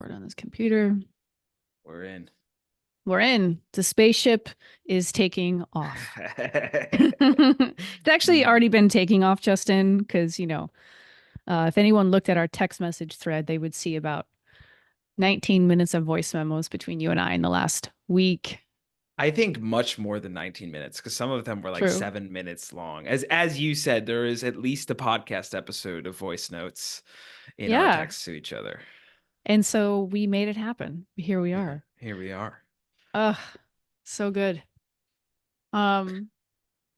Record on this computer. We're in. We're in. The spaceship is taking off. It's actually already been taking off, Justin, because, if anyone looked at our text message thread, they would see about 19 minutes of voice memos between you and I in the last week. I think much more than 19 minutes because some of them were like True. 7 minutes long. As you said, there is at least a podcast episode of voice notes in our Yeah. texts to each other. And so we made it happen. Here we Yeah, are. here we are. Ugh, so good. Um,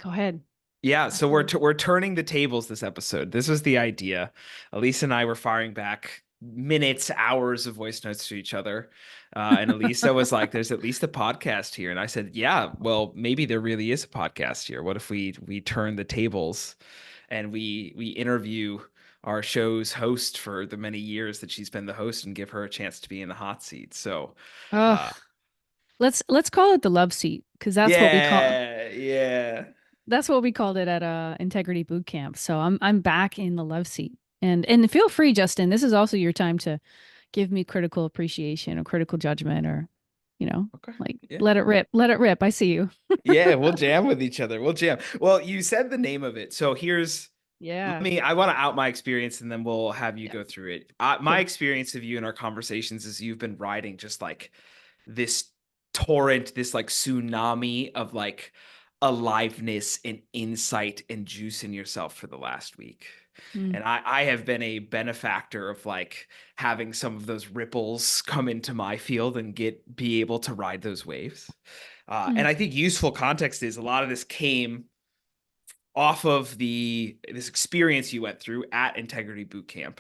Go ahead. Yeah, Ask so we're away. we're turning the tables this episode. This was the idea. Elisa and I were firing back minutes, hours of voice notes to each other. And Elisa was like, "There's at least a podcast here." And I said, "Yeah, well, maybe there really is a podcast here. What if we turn the tables and we interview our show's host for the many years that she's been the host and give her a chance to be in the hot seat?" So, Ugh. uh, Let's call it the love seat because yeah, yeah. that's what we called it at Integrity Bootcamp. So I'm back in the love seat. And feel free, Justin. This is also your time to give me critical appreciation or critical judgment or, Okay. like Yeah. let it rip. Let it rip. I see you. Yeah, we'll jam with each other. We'll jam. Well, you said the name of it. So Yeah. I want to out my experience and then we'll have you Yeah. go through it. My Cool. experience of you in our conversations is you've been riding just like this torrent, this like tsunami of like aliveness and insight and juice in yourself for the last week. Mm, And I have been a benefactor of like having some of those ripples come into my field and be able to ride those waves. mm, And I think useful context is a lot of this came off of this experience you went through at Integrity Bootcamp.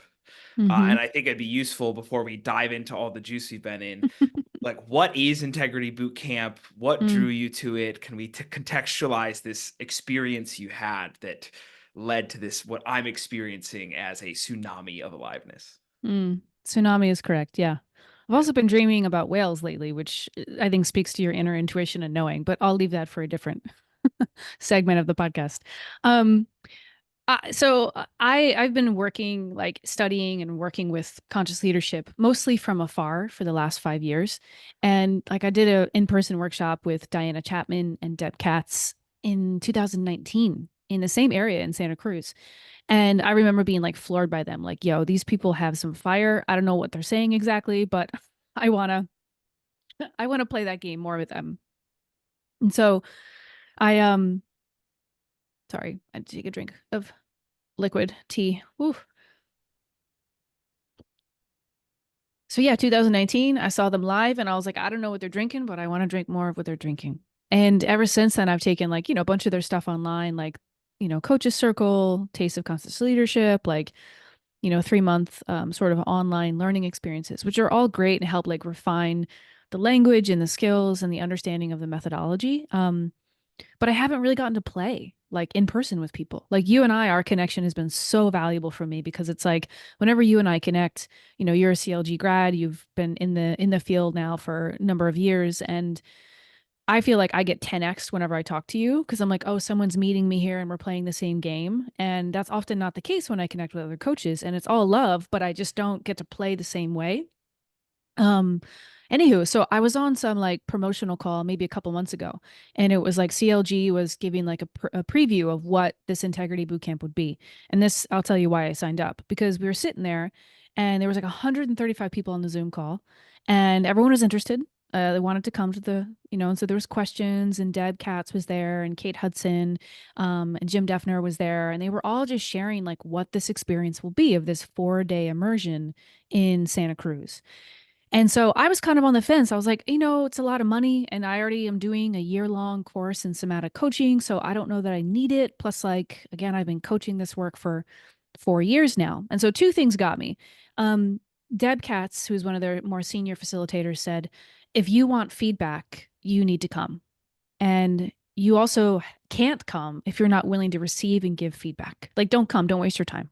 mm-hmm. And I think it'd be useful before we dive into all the juice we've been in. Like, what is Integrity Bootcamp? What Mm, drew you to it? Can we contextualize this experience you had that led to this, what I'm experiencing as a tsunami of aliveness? mm. Tsunami is correct. Yeah. I've Yeah. also been dreaming about whales lately, which I think speaks to your inner intuition and knowing, but I'll leave that for a different segment of the podcast. Um, I've been working like studying and working with conscious leadership mostly from afar for the last 5 years, and like I did a in-person workshop with Diana Chapman and Deb Katz in 2019 in the same area in Santa Cruz, and I remember being like floored by them, like, yo, these people have some fire. I don't know what they're saying exactly, but I wanna I wanna play that game more with them. And so I sorry, I had to take a drink of liquid tea. Woo. So yeah, 2019, I saw them live and I was like, I don't know what they're drinking, but I want to drink more of what they're drinking. And ever since then, I've taken like, a bunch of their stuff online, like, Coaches Circle, Taste of Conscious Leadership, like, 3 month sort of online learning experiences, which are all great and help like refine the language and the skills and the understanding of the methodology. But I haven't really gotten to play like in person with people. Like you and I, our connection has been so valuable for me because it's like whenever you and I connect, you're a CLG grad, you've been in the field now for a number of years, and I feel like I get 10x whenever I talk to you because I'm like, oh, someone's meeting me here and we're playing the same game. And that's often not the case when I connect with other coaches. And it's all love, but I just don't get to play the same way. Um, Anywho, so I was on some like promotional call maybe a couple months ago, and it was like CLG was giving like a preview of what this Integrity Bootcamp would be. And this, I'll tell you why I signed up because we were sitting there, and there was like 135 people on the Zoom call, and everyone was interested. They wanted to come to and so there was questions, and Deb Katz was there, and Kate Hudson, and Jim Defner was there, and they were all just sharing like what this experience will be of this 4-day immersion in Santa Cruz. And so I was kind of on the fence. I was like, it's a lot of money, and I already am doing a year-long course in somatic coaching, so I don't know that I need it. Plus, like, again, I've been coaching this work for 4 years now. And so two things got me. Um, Deb Katz, who's one of their more senior facilitators, said, if you want feedback, you need to come. And you also can't come if you're not willing to receive and give feedback. Like, don't come, don't waste your time.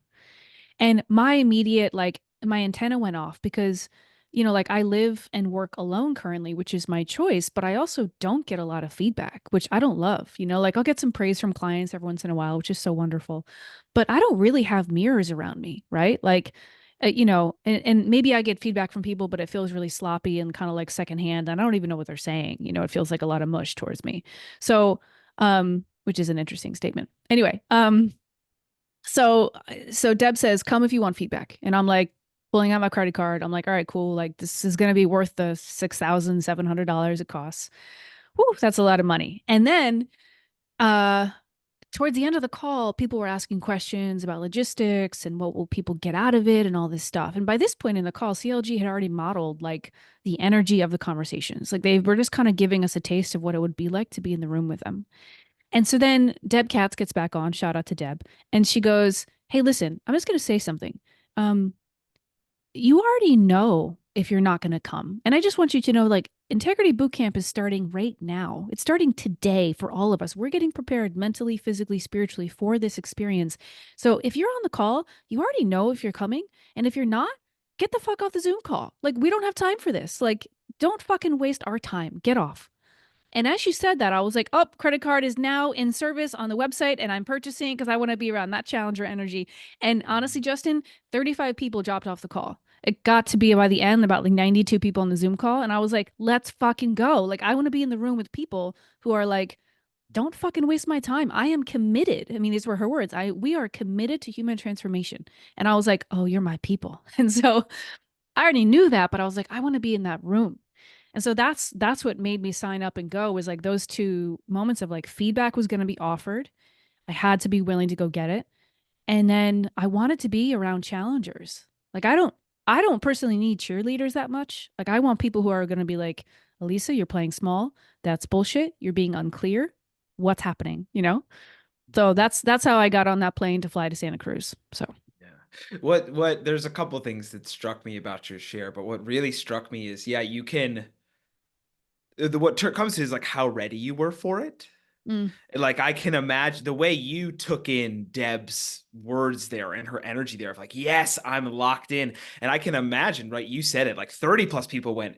And my immediate, like, my antenna went off because, like I live and work alone currently, which is my choice, but I also don't get a lot of feedback, which I don't love. Like I'll get some praise from clients every once in a while, which is so wonderful. But I don't really have mirrors around me, right? Like and maybe I get feedback from people, but it feels really sloppy and kind of like secondhand. And I don't even know what they're saying. It feels like a lot of mush towards me. So, which is an interesting statement. Anyway, so so Deb says, "Come if you want feedback," and I'm like pulling out my credit card. I'm like, "All right, cool. Like this is gonna be worth the $6,700 it costs." Whew, that's a lot of money. And then, uh, towards the end of the call, people were asking questions about logistics and what will people get out of it and all this stuff. And by this point in the call, CLG had already modeled like the energy of the conversations. Like they were just kind of giving us a taste of what it would be like to be in the room with them. And so then Deb Katz gets back on, shout out to Deb, and she goes, "Hey, listen, I'm just going to say something. Um, you already know if you're not going to come. And I just want you to know, like, Integrity Bootcamp is starting right now. It's starting today for all of us. We're getting prepared mentally, physically, spiritually for this experience. So if you're on the call, you already know if you're coming. And if you're not, get the fuck off the Zoom call. Like, we don't have time for this. Like, don't fucking waste our time. Get off." And as she said that, I was like, "Oh, credit card is now in service on the website and I'm purchasing because I want to be around that challenger energy." And honestly, Justin, 35 people dropped off the call. It got to be by the end about like 92 people on the Zoom call. And I was like, let's fucking go. Like, I want to be in the room with people who are like, don't fucking waste my time. I am committed. I mean, these were her words. We are committed to human transformation. And I was like, oh, you're my people. And so I already knew that, but I was like, I want to be in that room. And so that's what made me sign up and go, was like those two moments of like feedback was going to be offered. I had to be willing to go get it. And then I wanted to be around challengers. Like I don't personally need cheerleaders that much. Like I want people who are going to be like, "Elisa, you're playing small. That's bullshit. You're being unclear. What's happening?" So that's how I got on that plane to fly to Santa Cruz. So, Yeah. There's a couple things that struck me about your share, but what really struck me is, yeah, you can, comes to is like how ready you were for it. mm, Like I can imagine the way you took in Deb's words there and her energy there of like, yes, I'm locked in. And I can imagine, right? You said it, like 30 plus people went,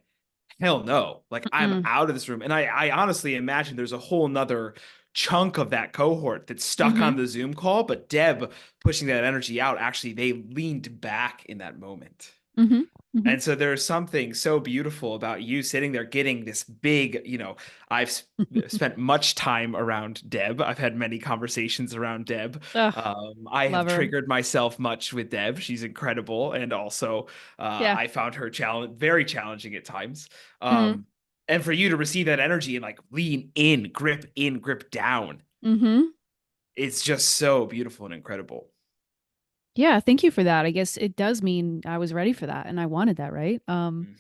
hell no, like I'm mm, out of this room. And I honestly imagine there's a whole nother chunk of that cohort that's stuck mm-hmm, on the Zoom call, but Deb pushing that energy out, actually, they leaned back in that moment. mm-hmm, mm-hmm. And so there's something so beautiful about you sitting there getting this big, I've spent much time around Deb. I've had many conversations around Deb. Ugh, I have love her. triggered myself much with Deb. She's incredible. And also, Yeah. I found her very challenging at times. Mm-hmm. And for you to receive that energy and like lean in, grip down, Mm-hmm. it's just so beautiful and incredible. Yeah, thank you for that. I guess it does mean I was ready for that and I wanted that, right? Mhm.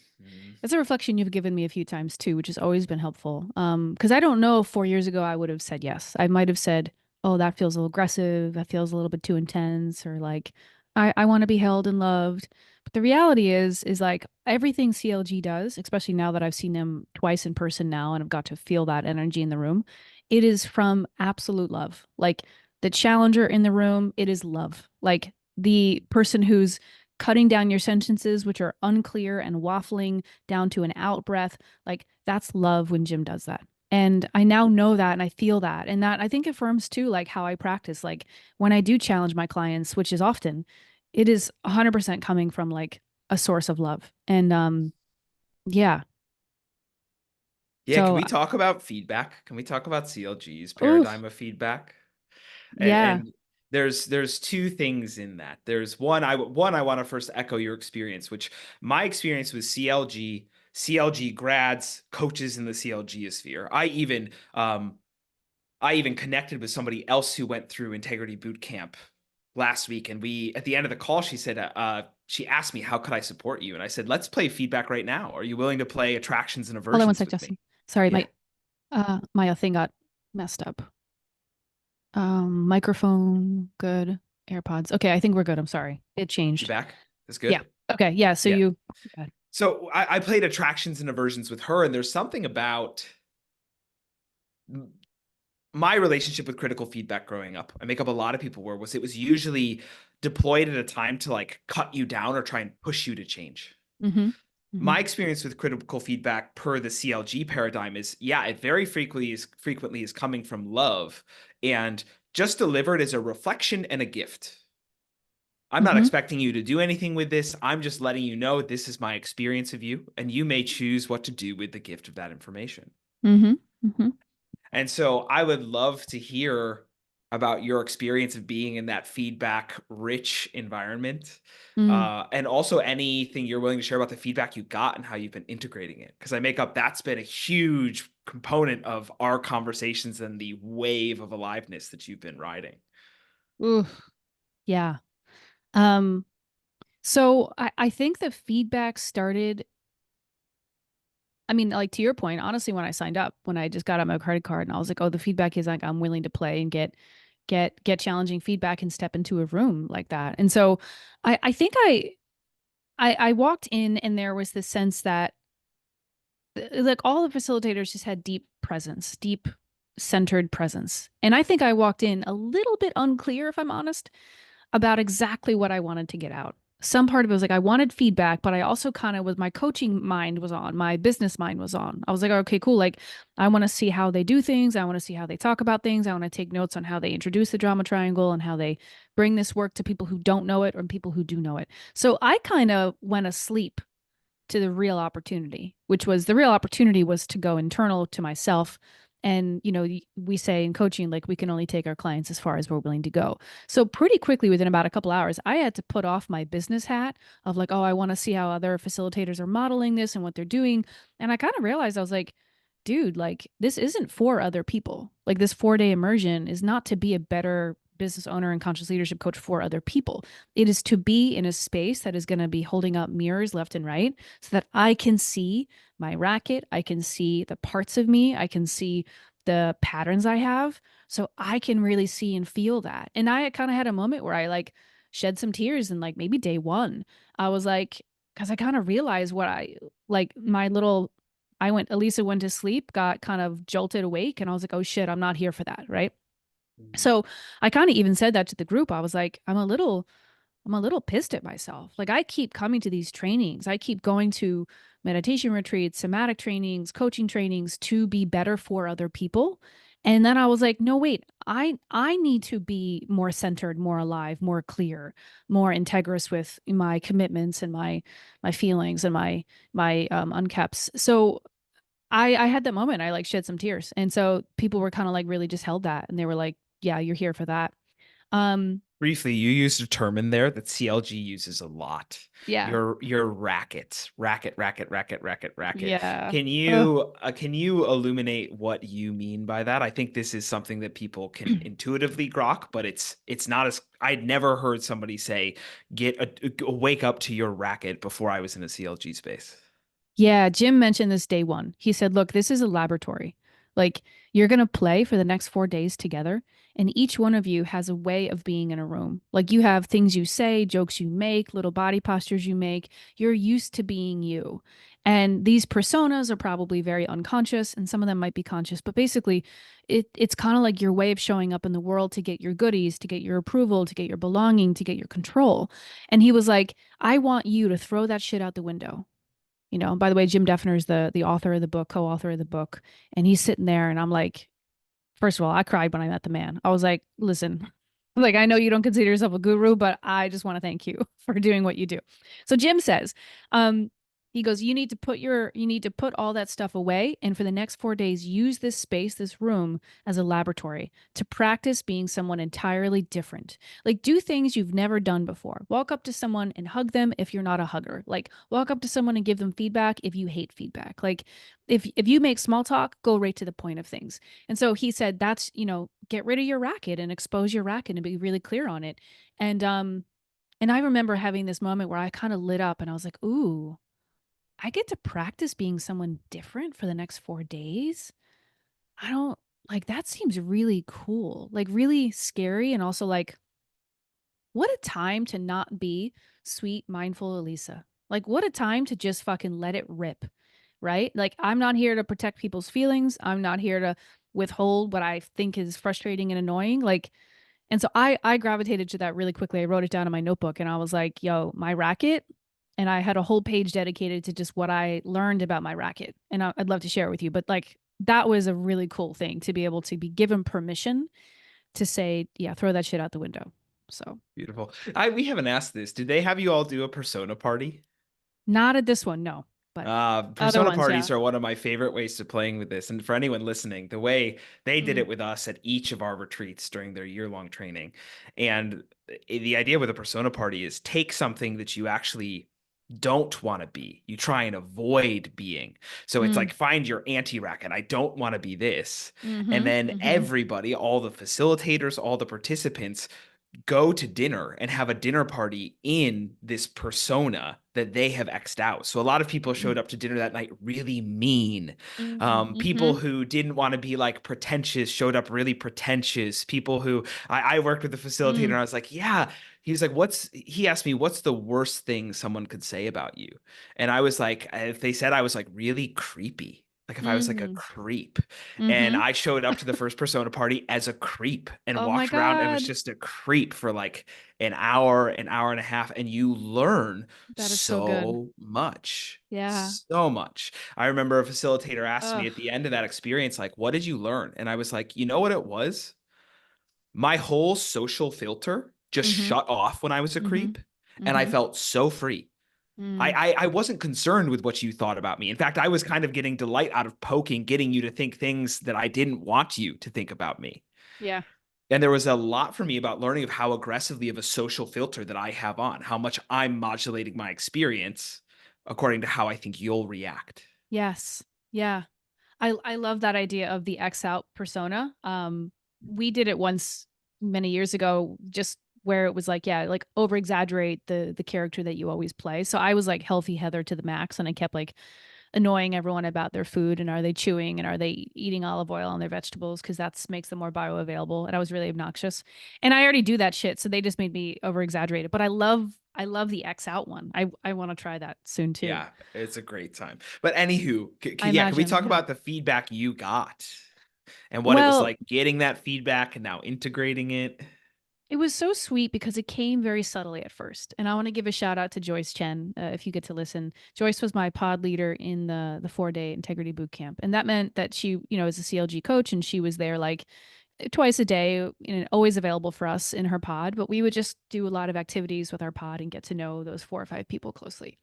It's a reflection you've given me a few times too, which has always been helpful. Because I don't know if 4 years ago I would have said yes. I might have said, "Oh, that feels a little aggressive. That feels a little bit too intense," or like, I want to be held and loved. But the reality is like everything CLG does, especially now that I've seen them twice in person now and I've got to feel that energy in the room, it is from absolute love. Like the challenger in the room, it is love. Like the person who's cutting down your sentences, which are unclear and waffling down to an out breath. Like that's love when Jim does that. And I now know that and I feel that. And that I think affirms too, like how I practice. Like when I do challenge my clients, which is often, it is 100% coming from like a source of love. And yeah. Yeah, can So, we talk about feedback? Can we talk about CLG's ooh, paradigm of feedback? yeah. And there's two things in that. There's one I want to first echo your experience, which my experience with CLG grads, coaches in the CLG sphere. I even connected with somebody else who went through Integrity Bootcamp last week, and we at the end of the call, she said, she asked me, how could I support you? And I said, let's play feedback right now. Are you willing to play attractions and Hold on one aversions sec, with me? Justin. Sorry, Yeah. my thing got messed up. Microphone, good. AirPods. Okay, I think we're good. I'm sorry. It You changed. back? That's Yeah. good. Okay. Yeah. So Yeah. you. Good. So I played attractions and aversions with her, and there's something about my relationship with critical feedback growing up. I make up a lot of people where it was usually deployed at a time to like cut you down or try and push you to change. Mm-hmm. Mm-hmm. My experience with critical feedback per the CLG paradigm is, yeah, it very frequently is coming from love and just delivered as a reflection and a gift. I'm not Mm-hmm. expecting you to do anything with this. I'm just letting you know this is my experience of you, and you may choose what to do with the gift of that information. Mm-hmm. Mm-hmm. And so I would love to hear about your experience of being in that feedback rich environment. Mm. And also anything you're willing to share about the feedback you got and how you've been integrating it. Because I make up that's been a huge component of our conversations and the wave of aliveness that you've been riding. Ooh, yeah. Um, so I think the feedback started, I mean, like to your point, honestly, when I signed up, when I just got out my credit card and I was like, oh, the feedback is like I'm willing to play and get challenging feedback and step into a room like that. And so I think I walked in and there was this sense that like all the facilitators just had deep presence, deep centered presence. And I think I walked in a little bit unclear, if I'm honest, about exactly what I wanted to get out. Some part of it was like I wanted feedback, but I also kind of was my coaching mind was on, my business mind was on. I was like, okay, cool. Like I want to see how they do things. I want to see how they talk about things. I want to take notes on how they introduce the drama triangle and how they bring this work to people who don't know it or people who do know it. So I kind of went asleep to the real opportunity, which was the real opportunity was to go internal to myself. And, you know, we say in coaching, like we can only take our clients as far as we're willing to go. So pretty quickly, within about a couple hours, I had to put off my business hat of like, oh, I want to see how other facilitators are modeling this and what they're doing. And I kind of realized I was like, dude, like this isn't for other people. Like this 4 day immersion is not to be a better business owner and conscious leadership coach for other people. It is to be in a space that is going to be holding up mirrors left and right so that I can see my racket. I can see the parts of me. I can see the patterns I have. So I can really see and feel that. And I kind of had a moment where I like shed some tears and like maybe day one, I was like, because I kind of realized what I like my little Elisa went to sleep, got kind of jolted awake, and I was like, oh shit, I'm not here for that. Right. So I kind of even said that to the group. I was like, I'm a little pissed at myself. Like I keep coming to these trainings. I keep going to meditation retreats, somatic trainings, coaching trainings to be better for other people. And then I was like, no, wait, I need to be more centered, more alive, more clear, more integrous with my commitments and my feelings and my unkeps. So I had that moment. I like shed some tears. And so people were kind of like really just held that and they were like, yeah, you're here for that. Um, Briefly, you used a term in there that CLG uses a lot. yeah. Your racket, racket, racket, racket, racket, racket. Yeah. Can you illuminate what you mean by that? I think this is something that people can intuitively grok, but it's not as I'd never heard somebody say wake up to your racket before I was in a CLG space. Yeah, Jim mentioned this day one. He said, look, this is a laboratory. Like, you're going to play for the next 4 days together, and each one of you has a way of being in a room. Like, you have things you say, jokes you make, little body postures you make. You're used to being you. And these personas are probably very unconscious, and some of them might be conscious, but basically, it's kind of like your way of showing up in the world to get your goodies, to get your approval, to get your belonging, to get your control. And he was like, I want you to throw that shit out the window. You know, by the way, Jim Defner is the author of the book, co-author of the book, and he's sitting there, and I'm like, first of all, I cried when I met the man. I was like, listen, like I know you don't consider yourself a guru, but I just want to thank you for doing what you do. So Jim says, he goes, you need to put all that stuff away, and for the next 4 days, use this space, this room, as a laboratory to practice being someone entirely different. Like do things you've never done before. Walk up to someone and hug them if you're not a hugger. Like walk up to someone and give them feedback if you hate feedback. Like if you make small talk, go right to the point of things. And so he said, that's, you know, get rid of your racket and expose your racket and be really clear on it. And I remember having this moment where I kind of lit up and I was like, ooh, I get to practice being someone different for the next 4 days. I don't like that seems really cool, like really scary. And also like, what a time to not be sweet, mindful Elisa. Like, what a time to just fucking let it rip, right? Like, I'm not here to protect people's feelings. I'm not here to withhold what I think is frustrating and annoying. Like, and so I gravitated to that really quickly. I wrote it down in my notebook and I was like, yo, my racket. And I had a whole page dedicated to just what I learned about my racket. And I'd love to share it with you. But like, that was a really cool thing to be able to be given permission to say, yeah, throw that shit out the window. So Beautiful. We haven't asked this. Did they have you all do a persona party? not at this one, no, but other Persona ones, yeah. parties are one of my favorite ways to playing with this. And for anyone listening, the way they did Mm, it with us at each of our retreats during their year-long training. And the idea with a persona party is take something that you actually don't want to be. You try and avoid being. So it's mm, like find your anti-racket. I don't want to be this. And mm-hmm, then mm-hmm, everybody, all the facilitators, all the participants go to dinner and have a dinner party in this persona that they have X'd out. So a lot of people showed up to dinner that night really mean. People mm-hmm, who didn't want to be like pretentious showed up really pretentious. People who I worked with the facilitator and mm, I was like, yeah. He was like, he asked me, what's the worst thing someone could say about you? And I was like, if they said I was like really creepy, like if I was like a mm, creep, and mm-hmm. I showed up to the first persona party as a creep and Oh my walked around and was God. just a creep for like an hour and a half. And you learn That is so good. so much. Yeah. So much. I remember a facilitator asked me Ugh. at the end of that experience, like, what did you learn? And I was like, you know what it was? My whole social filter just Mm-hmm. shut off when I was a Mm-hmm. creep. And I Mm-hmm. felt so free. Mm. I wasn't concerned with what you thought about me. In fact, I was kind of getting delight out of poking, getting you to think things that I didn't want you to think about me. Yeah. And there was a lot for me about learning of how aggressively of a social filter that I have on, how much I'm modulating my experience according to how I think you'll react. Yes. Yeah. I love that idea of the X out persona. We did it once many years ago, just where it was like, yeah, like over exaggerate the character that you always play. So I was like healthy Heather to the max, and I kept like annoying everyone about their food and are they chewing and are they eating olive oil on their vegetables because that's makes them more bioavailable. And I was really obnoxious, and I already do that shit, so they just made me over exaggerate it. But I love the X out one. I want to try that soon too. Yeah, it's a great time. But anywho, I yeah, can we imagine, talk yeah. about the feedback you got and what it was Well, like getting that feedback and now integrating it? it was so sweet because it came very subtly at first. And I want to give a shout out to Joyce Chen, if you get to listen. Joyce was my pod leader in the 4-day Integrity Bootcamp. And that meant that she, is a CLG coach, and she was there like twice a day, always available for us in her pod. But we would just do a lot of activities with our pod and get to know those 4 or 5 people closely.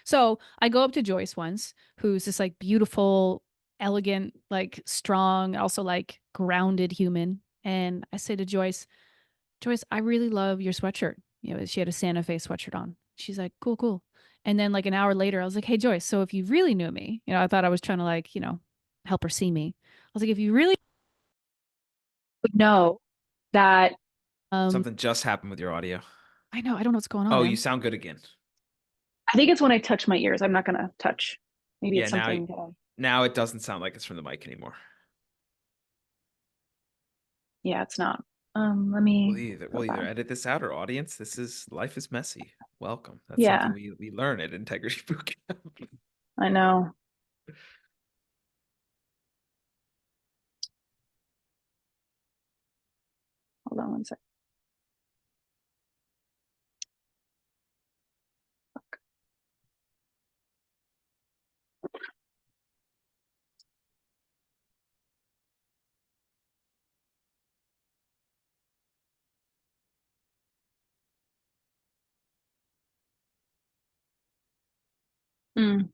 So I go up to Joyce once, who's this like beautiful, elegant, like strong, also like grounded human. And I say to Joyce, I really love your sweatshirt. She had a Santa Fe sweatshirt on. She's like, cool, cool. And then like an hour later, I was like, hey, Joyce, so if you really knew me, I thought I was trying to like, help her see me. I was like, if you really would know that, um, Something just happened with your audio. I know, I don't know what's going on, Oh, you man. sound good again. I think it's when I touch my ears. I'm not gonna touch. Maybe Yeah, it's something that I, now it doesn't sound like it's from the mic anymore. yeah, it's not. Let me go We'll either back. edit this out or audience. This is life is messy. Welcome. That's Yeah, something we learn at Integrity Bootcamp. I know. Hold on one sec. Mm.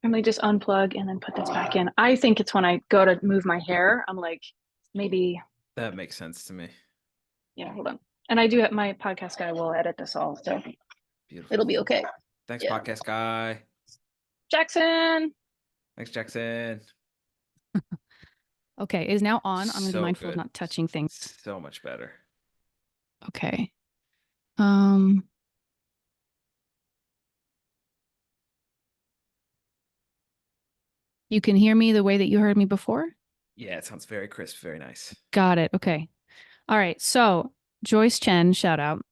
Let me just unplug and then put this back in. I think it's when I go to move my hair. I'm like, maybe, That makes sense to me. yeah, hold on. And I do have my podcast guy will edit this all, so Beautiful. it'll be okay. Thanks, Yeah. podcast guy. Jackson. Thanks, Jackson. Okay, it is now on. I'm gonna be So mindful of good. not touching things. So much better. Okay. Um, you can hear me the way that you heard me before? Yeah, it sounds very crisp, very nice. Got it. Okay. All right. So Joyce Chen, shout out.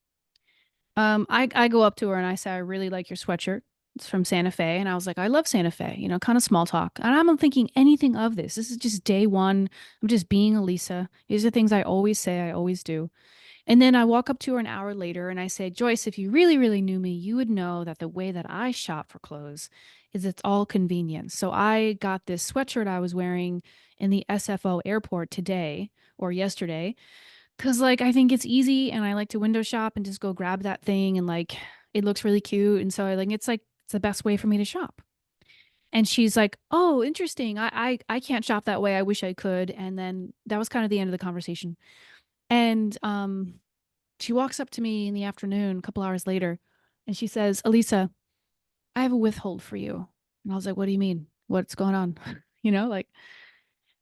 I go up to her and I say, I really like your sweatshirt. It's from Santa Fe. And I was like, I love Santa Fe, kind of small talk. And I'm not thinking anything of this. This is just day one. I'm just being Elisa. These are things I always say, I always do. And then I walk up to her an hour later and I say, Joyce, if you really, really knew me, you would know that the way that I shop for clothes is it's all convenience. So I got this sweatshirt I was wearing in the SFO airport today or yesterday because like I think it's easy and I like to window shop and just go grab that thing and like it looks really cute. And so I like it's the best way for me to shop. And she's like, "Oh, interesting. I can't shop that way. I wish I could." And then that was kind of the end of the conversation. And she walks up to me in the afternoon, a couple hours later, and she says, Elisa, I have a withhold for you. And I was like, what do you mean? What's going on? Like,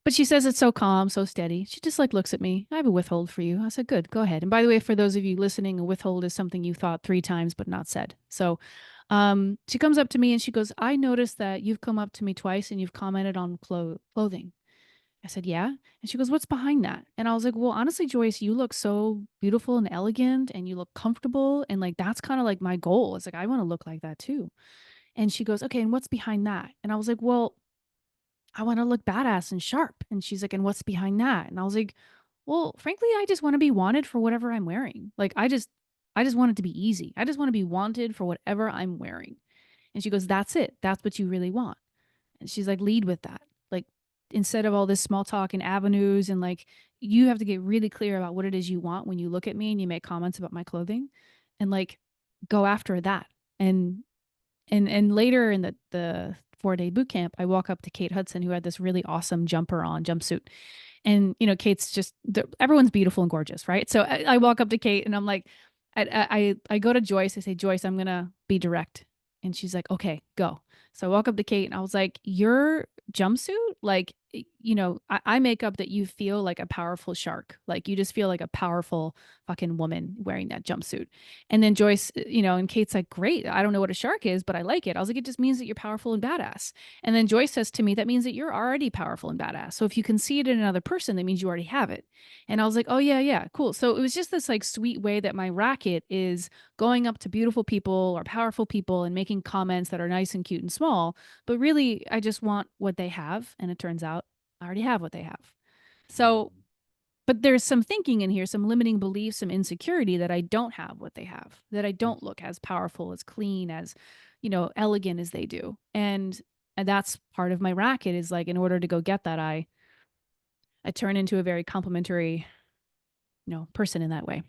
but she says it's so calm, so steady. She just like looks at me. I have a withhold for you. I said, good, go ahead. And by the way, for those of you listening, a withhold is something you thought 3 times but not said. So she comes up to me and she goes, I noticed that you've come up to me twice and you've commented on clothing. I said, yeah. And she goes, what's behind that? And I was like, well, honestly, Joyce, you look so beautiful and elegant and you look comfortable. And like, that's kind of like my goal. It's like, I want to look like that too. And she goes, okay. And what's behind that? And I was like, well, I want to look badass and sharp. And she's like, and what's behind that? And I was like, well, frankly, I just want to be wanted for whatever I'm wearing. Like, I just want it to be easy. I just want to be wanted for whatever I'm wearing. And she goes, that's it. That's what you really want. And she's like, lead with that. Like, instead of all this small talk and avenues, and like, you have to get really clear about what it is you want when you look at me and you make comments about my clothing and like go after that. And and later in the 4-day boot camp, I walk up to Kate Hudson, who had this really awesome jumpsuit. And Kate's just everyone's beautiful and gorgeous, right? So I walk up to Kate and I'm like, I go to Joyce. I say, Joyce, I'm gonna be direct, and she's like, okay, go. So I walk up to Kate and I was like, your jumpsuit, like, I make up that you feel like a powerful shark, like you just feel like a powerful fucking woman wearing that jumpsuit. And then Joyce, and Kate's like, great. I don't know what a shark is, but I like it. I was like, it just means that you're powerful and badass. And then Joyce says to me, that means that you're already powerful and badass. So if you can see it in another person, that means you already have it. And I was like, oh, yeah, yeah, cool. So it was just this like sweet way that my racket is going up to beautiful people or powerful people and making comments that are nice and cute and small. But really, I just want what they have. And it turns out I already have what they have. So, but there's some thinking in here, some limiting beliefs, some insecurity that I don't have what they have, that I don't look as powerful, as clean, as, elegant as they do. And that's part of my racket is like, in order to go get that, I turn into a very complimentary, person in that way.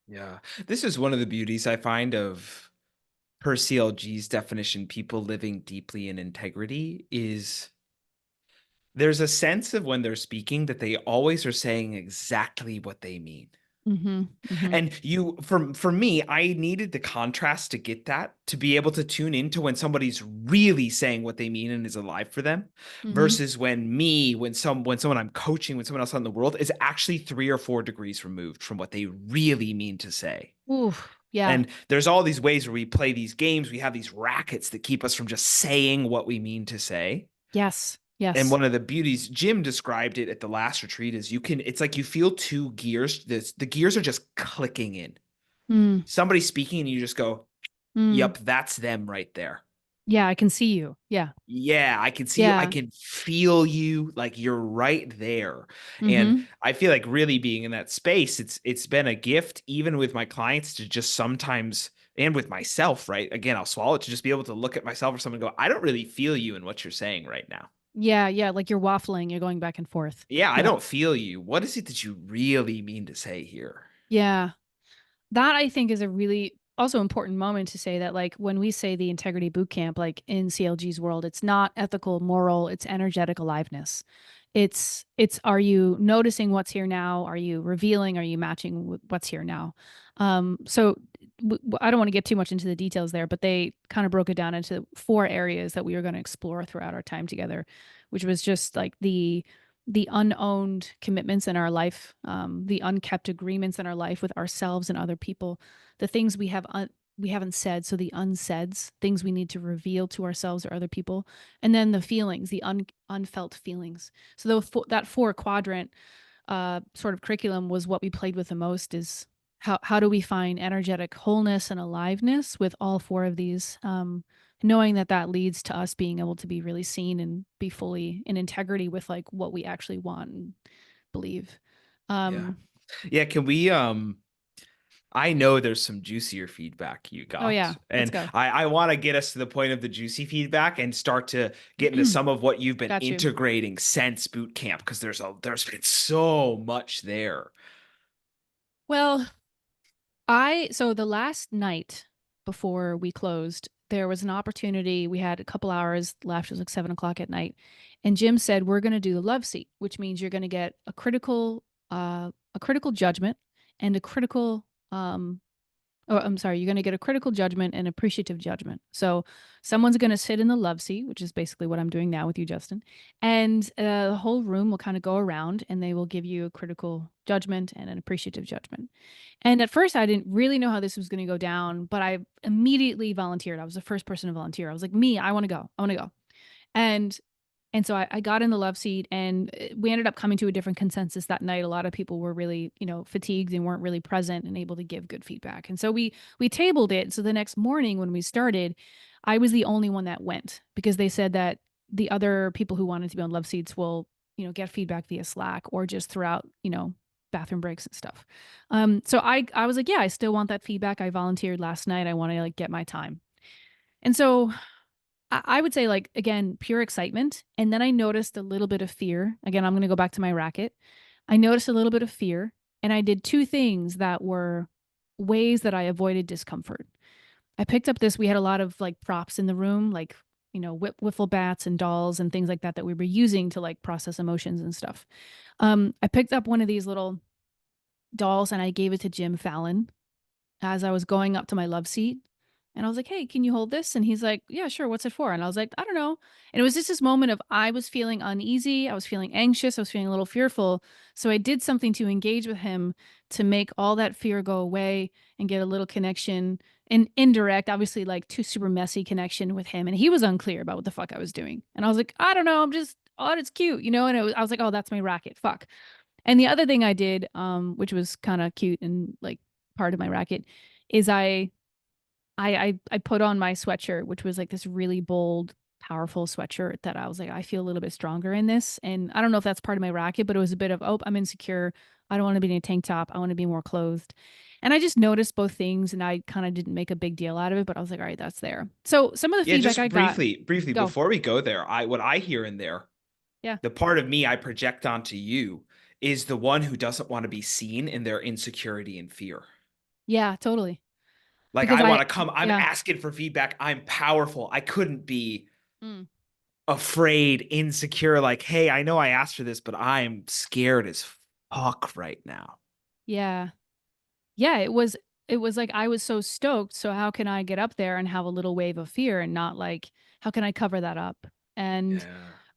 Yeah. This is one of the beauties I find of per CLG's definition, people living deeply in integrity is there's a sense of when they're speaking that they always are saying exactly what they mean. Mm-hmm. Mm-hmm. And for me, I needed the contrast to get that, to be able to tune into when somebody's really saying what they mean and is alive for them, Mm-hmm. versus when someone I'm coaching, when someone else out in the world is actually 3 or 4 degrees removed from what they really mean to say. Ooh, yeah. And there's all these ways where we play these games, we have these rackets that keep us from just saying what we mean to say. Yes. And Yes. one of the beauties, Jim described it at the last retreat, is it's like you feel 2 gears. The gears are just clicking in. Mm, Somebody's speaking and you just go, mm. yep, that's them right there. Yeah, I can see you. Yeah. Yeah, I can see you. I Yeah. can feel you. Like you're right there. And Mm-hmm. I feel like really being in that space, it's been a gift, even with my clients, to just sometimes, and with myself, right? Again, I'll swallow it, to just be able to look at myself or someone and go, I don't really feel you in what you're saying right now. Yeah. Yeah. Like you're waffling, you're going back and forth. Yeah, I Yeah. don't feel you. What is it that you really mean to say here? Yeah. That I think is a really also important moment to say that like when we say the integrity boot camp, like in CLG's world, it's not ethical, moral, it's energetic aliveness. It's are you noticing what's here now? Are you revealing? Are you matching what's here now? So I don't want to get too much into the details there, but they kind of broke it down into 4 areas that we were going to explore throughout our time together, which was just like the unowned commitments in our life, the unkept agreements in our life with ourselves and other people, the things we haven't said, so the unsaids, things we need to reveal to ourselves or other people, and then the feelings, the unfelt feelings. So that 4 quadrant sort of curriculum was what we played with the most. Is how do we find energetic wholeness and aliveness with all 4 of these? Knowing that that leads to us being able to be really seen and be fully in integrity with like what we actually want and believe. Yeah. Um, Yeah, can we I know there's some juicier feedback you Oh got. yeah, let's And go. I want to get us to the point of the juicy feedback and start to get into some of what you've been Got you. integrating since boot camp, because there's been so much there. Well, so the last night before we closed, there was an opportunity. We had a couple hours left. It was like 7 o'clock at night. And Jim said, we're going to do the love seat, which means you're going to get a critical judgment and a critical, oh, I'm sorry, you're going to get a critical judgment and appreciative judgment. So someone's going to sit in the love seat, which is basically what I'm doing now with you, Justin. And the whole room will kind of go around and they will give you a critical judgment and an appreciative judgment. And at first, I didn't really know how this was going to go down, but I immediately volunteered. I was the first person to volunteer. I was like, me, I want to go. I want to go. And so I got in the love seat and we ended up coming to a different consensus that night. A lot of people were really, fatigued and weren't really present and able to give good feedback. And so we tabled it. So the next morning when we started, I was the only one that went because they said that the other people who wanted to be on love seats will, get feedback via Slack or just throughout, bathroom breaks and stuff. So I was like, yeah, I still want that feedback. I volunteered last night. I want to like get my time. And so I would say, like, again, pure excitement. And then I noticed a little bit of fear. Again, I'm going to go back to my racket. I noticed a little bit of fear. And I did two things that were ways that I avoided discomfort. I picked up we had a lot of like props in the room, like, wiffle bats and dolls and things like that we were using to like process emotions and stuff. I picked up one of these little dolls and I gave it to Jim Fallon as I was going up to my love seat. And I was like, hey, can you hold this? And he's like, yeah, sure. What's it for? And I was like, I don't know. And it was just this moment of I was feeling uneasy. I was feeling anxious. I was feeling a little fearful. So I did something to engage with him to make all that fear go away and get a little connection, an indirect, obviously like too super messy connection with him. And he was unclear about what the fuck I was doing. And I was like, I don't know. I'm just, oh, it's cute, And I was like, oh, that's my racket. Fuck. And the other thing I did, which was kind of cute and like part of my racket, is I put on my sweatshirt, which was like this really bold, powerful sweatshirt that I was like, I feel a little bit stronger in this. And I don't know if that's part of my racket, but it was a bit of, oh, I'm insecure. I don't want to be in a tank top. I want to be more clothed. And I just noticed both things and I kind of didn't make a big deal out of it, but I was like, all right, that's there. So some of the Yeah, feedback just I got, briefly go. before we go there, what I hear in there, Yeah. the part of me I project onto you is the one who doesn't want to be seen in their insecurity and fear. Yeah, totally. Like Because I want to come, I'm yeah. asking for feedback. I'm powerful. I couldn't be Mm, afraid, insecure, like, hey, I know I asked for this, but I'm scared as fuck right now. yeah. Yeah, it was like I was so stoked. So how can I get up there and have a little wave of fear and not like how can I cover that up? And Yeah.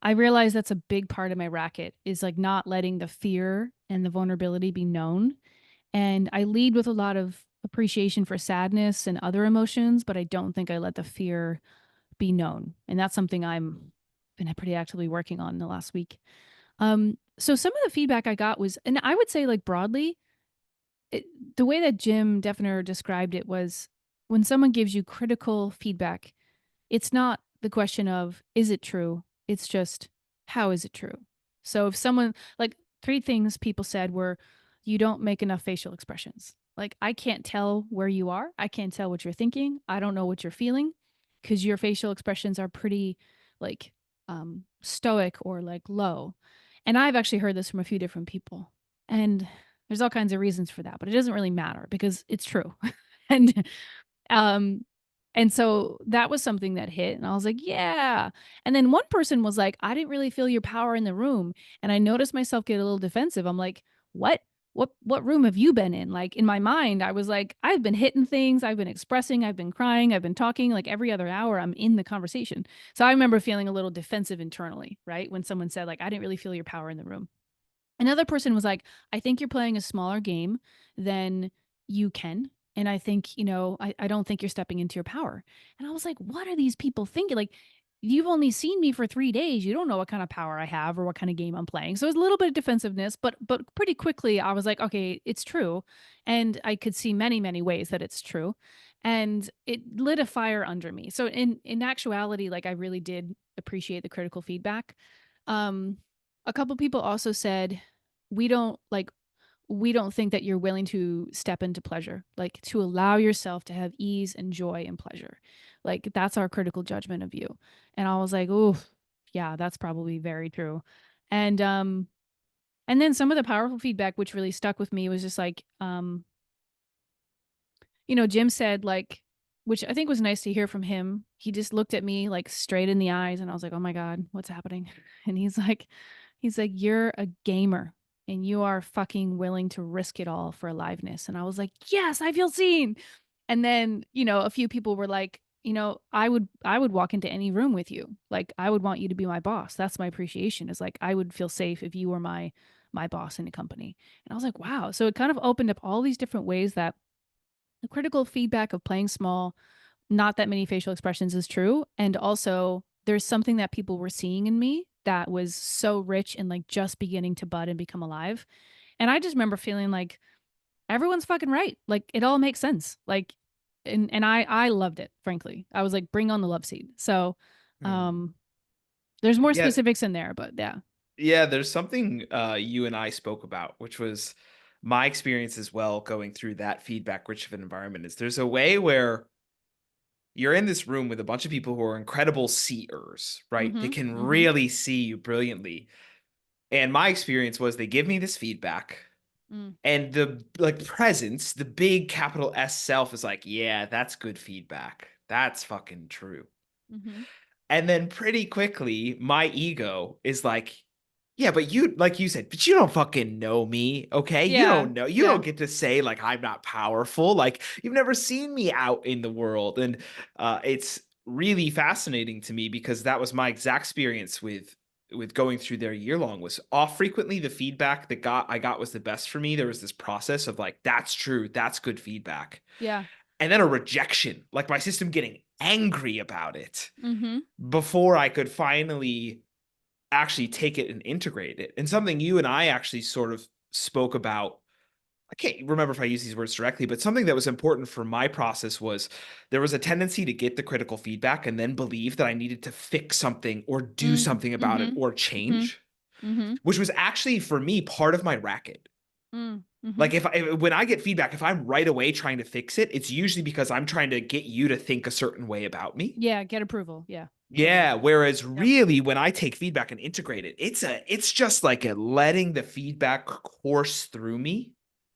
I realized that's a big part of my racket is like not letting the fear and the vulnerability be known. And I lead with a lot of appreciation for sadness and other emotions, but I don't think I let the fear be known. And that's something I'm been pretty actively working on in the last week. So some of the feedback I got was, and I would say like broadly, it, the way that Jim Defner described it was when someone gives you critical feedback, it's not the question of, is it true? It's just, how is it true? So if someone, like three things people said were, you don't make enough facial expressions. Like, I can't tell where you are. I can't tell what you're thinking. I don't know what you're feeling because your facial expressions are pretty like stoic or like low. And I've actually heard this from a few different people. And there's all kinds of reasons for that, but it doesn't really matter because it's true. and um and so that was something that hit and I was like, yeah. And then one person was like, I didn't really feel your power in the room. And I noticed myself get a little defensive. I'm like, what? What room have you been in? Like in my mind, I was like, I've been hitting things, I've been expressing, I've been crying, I've been talking, like every other hour I'm in the conversation. So I remember feeling a little defensive internally, right? When someone said, like, I didn't really feel your power in the room. Another person was like, I think you're playing a smaller game than you can. And I think, I don't think you're stepping into your power. And I was like, what are these people thinking? Like, you've only seen me for 3 days. You don't know what kind of power I have or what kind of game I'm playing. So it was a little bit of defensiveness, but pretty quickly I was like, okay, it's true. And I could see many, many ways that it's true. And it lit a fire under me. So in actuality, like I really did appreciate the critical feedback. Um, a couple people also said, we don't like we don't think that you're willing to step into pleasure, like to allow yourself to have ease and joy and pleasure. Like that's our critical judgment of you. And I was like, oh, yeah, that's probably very true. And and then some of the powerful feedback which really stuck with me was just like, Jim said like, which I think was nice to hear from him. He just looked at me like straight in the eyes and I was like, "Oh my God, what's happening?" And he's like, "You're a gamer and you are fucking willing to risk it all for aliveness." And I was like, "Yes, I feel seen." And then, a few people were like, I would walk into any room with you. Like I would want you to be my boss. That's my appreciation. Is like I would feel safe if you were my boss in a company. And I was like, "Wow." So it kind of opened up all these different ways that the critical feedback of playing small, not that many facial expressions is true. And also, there's something that people were seeing in me that was so rich and like just beginning to bud and become alive. And I just remember feeling like everyone's fucking right. Like it all makes sense. Like, and I loved it, frankly. I was like, bring on the love seed. So, Hmm. um, there's more Yeah, specifics in there, but yeah. yeah, there's something you and I spoke about, which was my experience as well going through that feedback rich of an environment. Is there's a way where you're in this room with a bunch of people who are incredible seers, right? They Mm-hmm. can Mm-hmm. really see you brilliantly. And my experience was they give me this feedback Mm, and the like presence, the big capital S self is like, yeah, that's good feedback. That's fucking true. mm-hmm. And then pretty quickly, my ego is like, yeah, but you, like you said, but you don't fucking know me, okay? You Yeah. don't know. You Yeah. don't get to say, like, I'm not powerful. Like, you've never seen me out in the world. And it's really fascinating to me because that was my exact experience with going through their year long was off frequently the feedback that I got was the best for me. There was this process of like, that's true, that's good feedback. Yeah. And then a rejection, like my system getting angry about it Mm-hmm. before I could finally actually take it and integrate it. And something you and I actually sort of spoke about. I can't remember if I use these words directly, but something that was important for my process was there was a tendency to get the critical feedback and then believe that I needed to fix something or do Mm, something about it mm-hmm. or Mm-hmm. change, Mm-hmm. which was actually for me part of my racket. Mm, mm-hmm. Like when I get feedback, if I'm right away trying to fix it, it's usually because I'm trying to get you to think a certain way about me. Yeah, get approval. Yeah, totally. Yeah, whereas Yep. really when I take feedback and integrate it, it's just like a letting the feedback course through me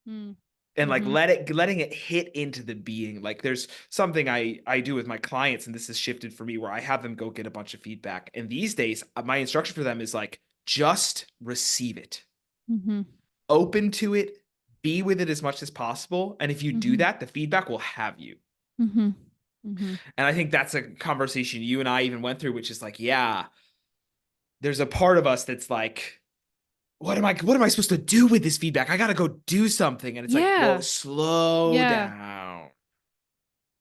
Mm, and like mm-hmm. letting it hit into the being. Like there's something I do with my clients and this has shifted for me where I have them go get a bunch of feedback. And these days my instruction for them is like just receive it. Mm-hmm. Open to it, be with it as much as possible, and if you do Mm-hmm. that, the feedback will have you. Mm-hmm. Mm-hmm. And I think that's a conversation you and I even went through, which is like, yeah, there's a part of us that's like, what am I supposed to do with this feedback? I gotta go do something. And it's like, whoa, Yeah. slow Yeah. down.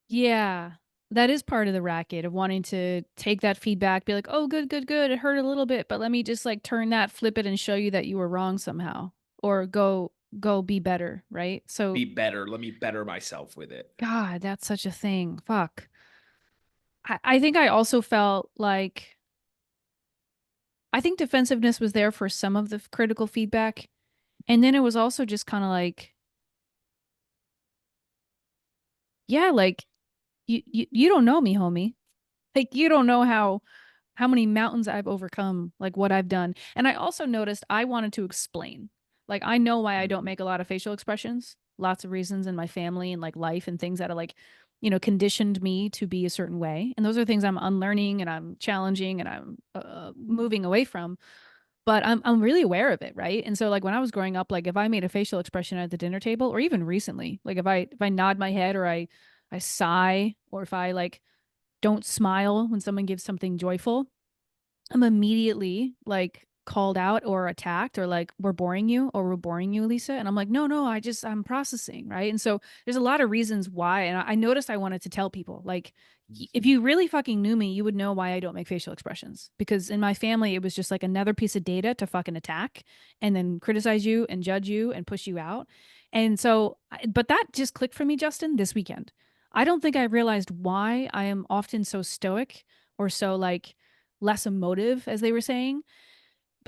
Yeah. That is part of the racket of wanting to take that feedback, be like, oh, good, good, good. It hurt a little bit, but let me just like turn that, flip it, and show you that you were wrong somehow. Or go be better, right? So Be better. Let me better myself with it. God, that's such a thing. Fuck. I think I also felt like I think defensiveness was there for some of the critical feedback. And then it was also just kind of like, yeah, like you don't know me, homie. Like you don't know how many mountains I've overcome, like what I've done. And I also noticed I wanted to explain. Like I know why I don't Mhm. make a lot of facial expressions. Lots of reasons in my family and like life and things that are like, conditioned me to be a certain way. And those are things I'm unlearning and I'm challenging and I'm moving away from. But I'm really aware of it, right? And so like when I was growing up, like if I made a facial expression at the dinner table, or even recently, like if I nod my head or I sigh, or if I like don't smile when someone gives something joyful, I'm immediately like called out or attacked or like we're boring you, Lisa. And I'm like, no, I'm processing, right? And so there's a lot of reasons why. And I noticed I wanted to tell people like, if you really fucking knew me, you would know why I don't make facial expressions. Because in my family, it was just like another piece of data to fucking attack and then criticize you and judge you and push you out. And so, but that just clicked for me, Justin, this weekend. I don't think I realized why I am often so stoic or so like less emotive, as they were saying.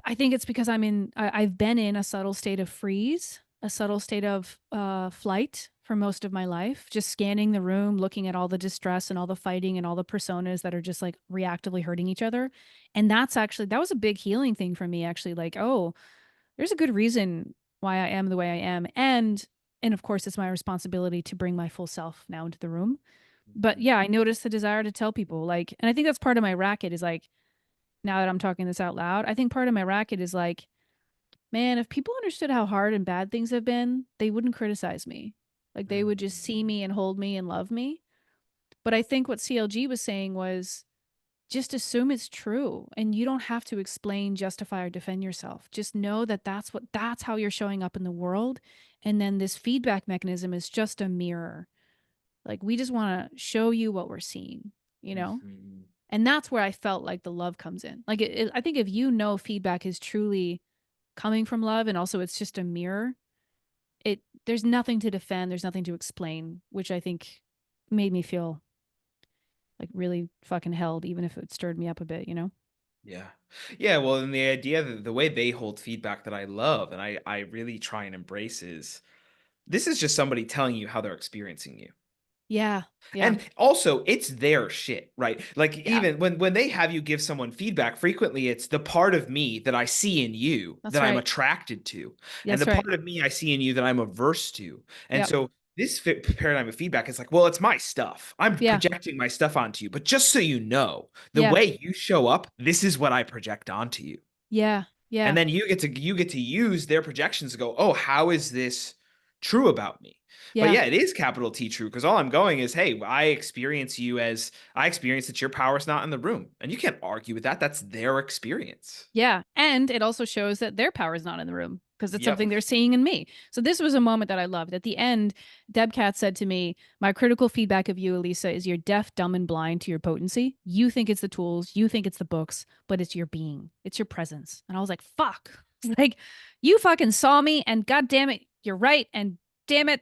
I think it's because I've been in a subtle state of freeze. a subtle state of flight for most of my life, just scanning the room, looking at all the distress and all the fighting and all the personas that are just like reactively hurting each other. And that was a big healing thing for me, actually. Like, oh, there's a good reason why I am the way I am. And of course, it's my responsibility to bring my full self now into the room. But Mhm. yeah, I noticed the desire to tell people, like, and I think that's part of my racket is like, now that I'm talking this out loud, I think part of my racket is like, man, if people understood how hard and bad things have been, they wouldn't criticize me. Like they would just see Mhm. me and hold me and love me. But I think what CLG was saying was just assume it's true and you don't have to explain, justify, or defend yourself. Just know that that's how you're showing up in the world. And then this feedback mechanism is just a mirror. Like we just want to show you what we're seeing, you know? Mhm. And that's where I felt like the love comes in. Like I think if you know feedback is truly coming from love and also it's just a mirror, it there's nothing to defend, there's nothing to explain, which I think made me feel like really fucking held, even if it stirred me up a bit, you know? Yeah. Yeah, well, and the idea that the way they hold feedback that I love and I really try and embrace is this is just somebody telling you how they're experiencing you. Yeah. Yeah. And also, it's their shit, right? Like Yeah. even when they have you give someone feedback, frequently it's the part of me that I see in you That's that I'm right. attracted to, and the That's right. part of me I see in you that I'm averse to. And Yep. so this paradigm of feedback is like, well, it's my stuff. I'm Yeah. projecting my stuff onto you. But just so you know, the Yeah. way you show up, this is what I project onto you. Yeah. And Yeah. then you get to use their projections to go, oh, how is this true about me? But Yeah. yeah, it is capital T true because all I'm going is, hey, I experience that your power is not in the room. And you can't argue with that. That's their experience. Yeah. And it also shows that their power is not in the room because it's Yep. something they're seeing in me. So this was a moment that I loved. At the end, Deb Cat said to me, my critical feedback of you, Elisa, is you're deaf, dumb, and blind to your potency. You think it's the tools, you think it's the books, but it's your being, it's your presence. And I was like, fuck. It's like, you fucking saw me, and god damn it, you're right. And damn it,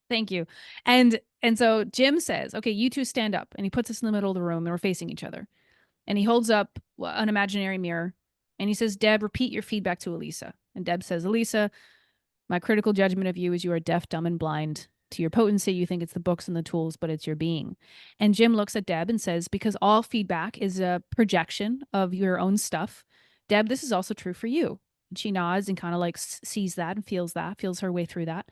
thank you. And so Jim says, okay, you two stand up. And he puts us in the middle of the room and we're facing each other. And he holds up an imaginary mirror and he says, Deb, repeat your feedback to Elisa. And Deb says, Elisa, my critical judgment of you is you are deaf, dumb, and blind. To your potency, you think it's the books and the tools, but it's your being. And Jim looks at Deb and says, because all feedback is a projection of your own stuff, Deb, this is also true for you. And she nods and kind of like sees that and feels her way through that.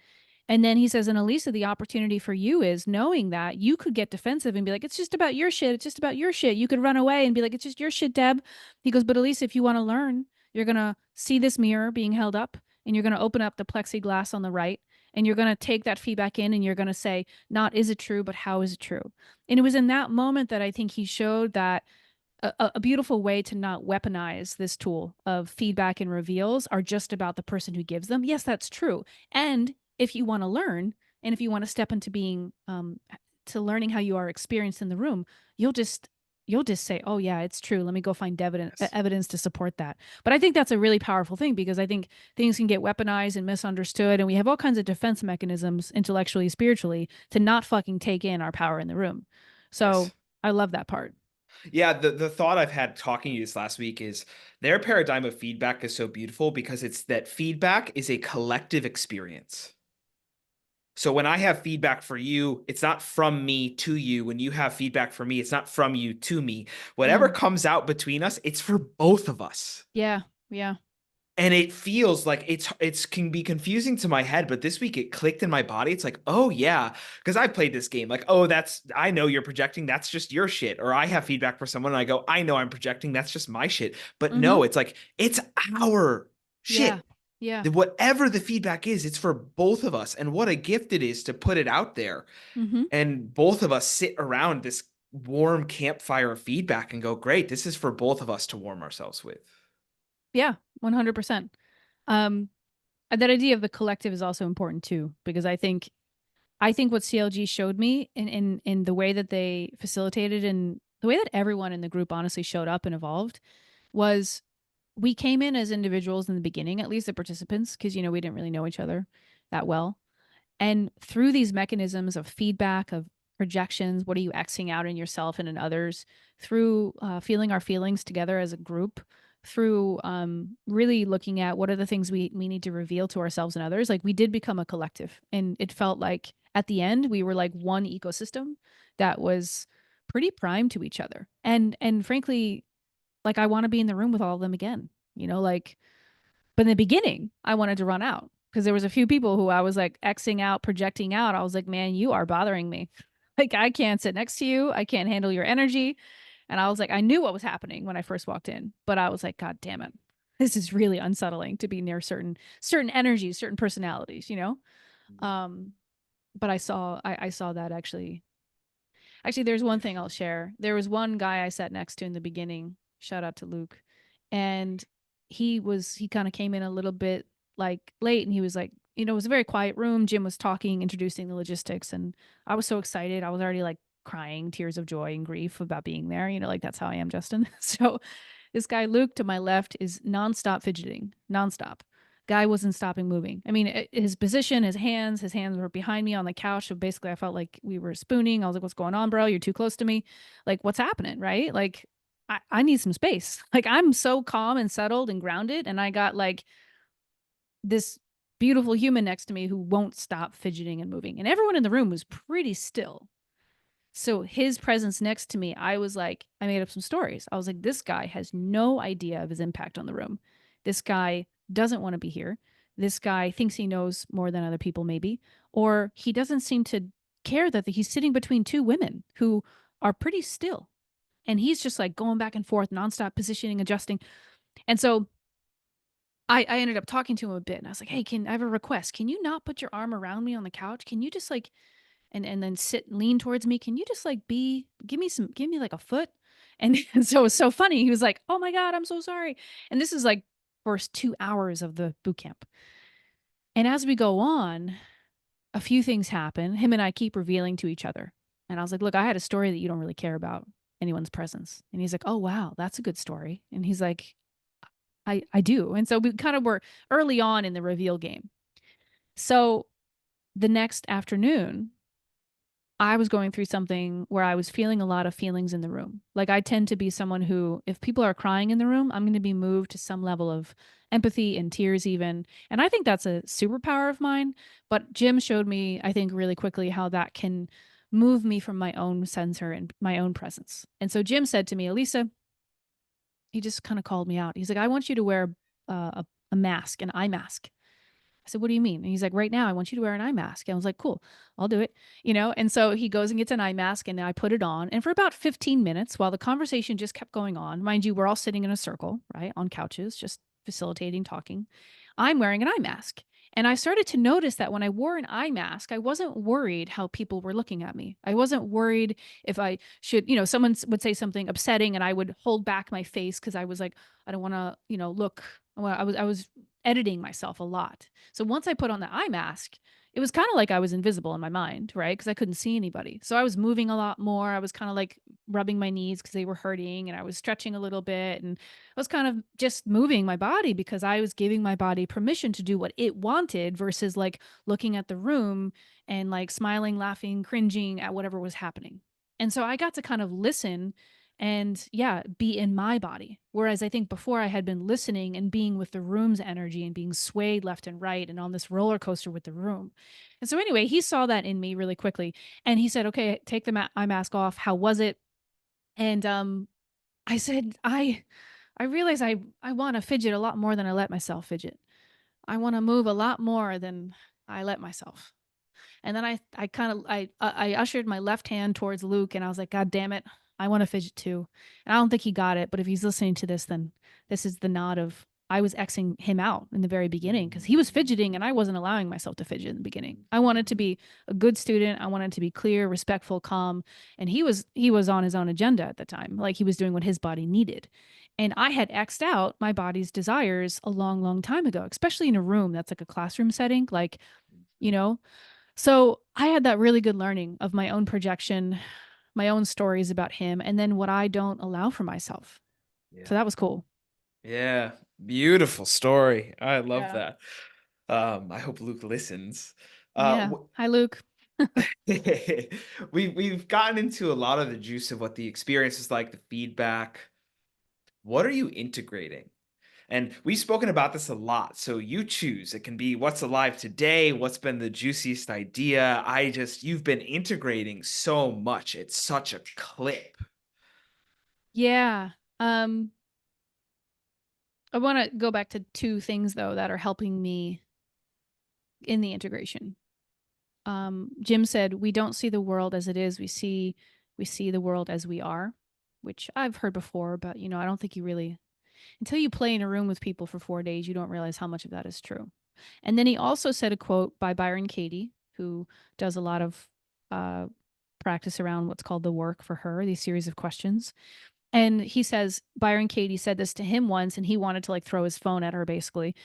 And then he says, and Elisa, the opportunity for you is knowing that you could get defensive and be like, it's just about your shit. It's just about your shit. You could run away and be like, it's just your shit, Deb. He goes, but Elisa, if you want to learn, you're going to see this mirror being held up and you're going to open up the plexiglass on the right and you're going to take that feedback in and you're going to say, not is it true, but how is it true? And it was in that moment that I think he showed that a beautiful way to not weaponize this tool of feedback and reveals are just about the person who gives them. Yes, that's true. And if you want to learn and if you want to step into being to learning how you are experienced in the room, you'll just say, oh yeah, it's true, let me go find Yes. evidence to support that. But I think that's a really powerful thing because I think things can get weaponized and misunderstood and we have all kinds of defense mechanisms intellectually, spiritually, to not fucking take in our power in the room. So Yes. I love that part. Yeah, the thought I've had talking to you this last week is their paradigm of feedback is so beautiful because it's that feedback is a collective experience. So when I have feedback for you, it's not from me to you. When you have feedback for me, it's not from you to me. Whatever Mm. comes out between us, it's for both of us. Yeah, yeah. And it feels like it's can be confusing to my head, but this week it clicked in my body. It's like, oh yeah, because I played this game. Like, oh, that's I know you're projecting. That's just your shit. Or I have feedback for someone, and I go, I know I'm projecting. That's just my shit. But Mm-hmm. no, it's like it's our Yeah, shit. yeah. Whatever the feedback is, it's for both of us. And what a gift it is to put it out there. Mm-hmm. And both of us sit around this warm campfire of feedback and go, great, this is for both of us to warm ourselves with. Yeah, 100%. Um, that idea of the collective is also important too, because I think what CLG showed me in the way that they facilitated and the way that everyone in the group honestly showed up and evolved was we came in as individuals in the beginning, at least the participants, because we didn't really know each other that well. And through these mechanisms of feedback, of projections, what are you Xing out in yourself and in others, through feeling our feelings together as a group, through really looking at what are the things we need to reveal to ourselves and others, like we did become a collective. And it felt like at the end, we were like one ecosystem that was pretty primed to each other. And frankly, like I want to be in the room with all of them again, you know, like, but in the beginning, I wanted to run out because there was a few people who I was like Xing out, projecting out. I was like, man, you are bothering me. Like I can't sit next to you. I can't handle your energy. And I was like, I knew what was happening when I first walked in, but I was like, God damn it. This is really unsettling to be near certain energies, certain personalities, you know? Um, but I saw that actually there's one thing I'll share. There was one guy I sat next to in the beginning. Shout out to Luke. And he kind of came in a little bit like late, and he was like, you know, it was a very quiet room. Jim was talking, introducing the logistics, and I was so excited. I was already like crying tears of joy and grief about being there. You know, like that's how I am, Justin. So this guy, Luke, to my left, is nonstop fidgeting, nonstop. Guy wasn't stopping moving. I mean, his position, his hands were behind me on the couch. So basically, I felt like we were spooning. I was like, what's going on, bro? You're too close to me. Like, what's happening? Right? Like, I need some space. Like, I'm so calm and settled and grounded. And I got like this beautiful human next to me who won't stop fidgeting and moving. And everyone in the room was pretty still. So his presence next to me, I was like, I made up some stories. I was like, this guy has no idea of his impact on the room. This guy doesn't want to be here. This guy thinks he knows more than other people, maybe, or he doesn't seem to care that he's sitting between two women who are pretty still. And he's just like going back and forth, nonstop positioning, adjusting. And so I ended up talking to him a bit, and I was like, hey, can I have a request? Can you not put your arm around me on the couch? Can you just like and then lean towards me? Can you just like give me like a foot? And, and so it was so funny. He was like, oh my God, I'm so sorry. And this is like first 2 hours of the boot camp. And as we go on, a few things happen. Him and I keep revealing to each other. And I was like, look, I had a story that you don't really care about anyone's presence. And he's like, oh wow, that's a good story. And he's like, I do. And so we kind of were early on in the reveal game. So the next afternoon, I was going through something where I was feeling a lot of feelings in the room. Like I tend to be someone who, if people are crying in the room, I'm going to be moved to some level of empathy and tears even. And I think that's a superpower of mine. But Jim showed me, I think, really quickly how that can move me from my own center and my own presence. And so Jim said to me, Elisa, he just kind of called me out. He's like, I want you to wear a mask, an eye mask. I said, what do you mean? And he's like, right now, I want you to wear an eye mask. And I was like, cool, I'll do it. You know? And so he goes and gets an eye mask, and I put it on. And for about 15 minutes, while the conversation just kept going on, mind you, we're all sitting in a circle, right? On couches, just facilitating, talking. I'm wearing an eye mask. And I started to notice that when I wore an eye mask, I wasn't worried how people were looking at me. I wasn't worried if I should, you know, someone would say something upsetting and I would hold back my face because I was like, I don't want to, you know, look. Well, I was editing myself a lot. So once I put on the eye mask, it was kind of like I was invisible in my mind, right? Because I couldn't see anybody. So I was moving a lot more. I was kind of like rubbing my knees because they were hurting, and I was stretching a little bit, and I was kind of just moving my body because I was giving my body permission to do what it wanted versus like looking at the room and like smiling, laughing, cringing at whatever was happening. And so I got to kind of listen and yeah, be in my body. Whereas I think before I had been listening and being with the room's energy and being swayed left and right and on this roller coaster with the room. And so anyway, he saw that in me really quickly, and he said, okay, take the eye mask off. How was it? And I said, I realize I want to fidget a lot more than I let myself fidget. I want to move a lot more than I let myself. And then I kind of I ushered my left hand towards Luke, and I was like, God damn it, I want to fidget too. And I don't think he got it, but if he's listening to this, then this is the nod of I was Xing him out in the very beginning because he was fidgeting and I wasn't allowing myself to fidget in the beginning. I wanted to be a good student. I wanted to be clear, respectful, calm. And he was on his own agenda at the time. Like he was doing what his body needed. And I had X'd out my body's desires a long, long time ago, especially in a room that's like a classroom setting. Like, you know, so I had that really good learning of my own projection, my own stories about him, and then what I don't allow for myself. Yeah. So that was cool. Yeah. Beautiful story. I love Yeah. that. I hope Luke listens. Yeah. Hi, Luke. We've gotten into a lot of the juice of what the experience is like, the feedback. What are you integrating And we've spoken about this a lot. So you choose. It can be what's alive today, what's been the juiciest idea. You've been integrating so much. It's such a clip. Yeah. I want to go back to two things though that are helping me in the integration. Jim said, we don't see the world as it is. We see the world as we are, which I've heard before, but I don't think you really, until you play in a room with people for 4 days, you don't realize how much of that is true. And then he also said a quote by Byron Katie, who does a lot of uh, practice around what's called the work for her, these series of questions. And he says, Byron Katie said this to him once, and he wanted to like throw his phone at her basically,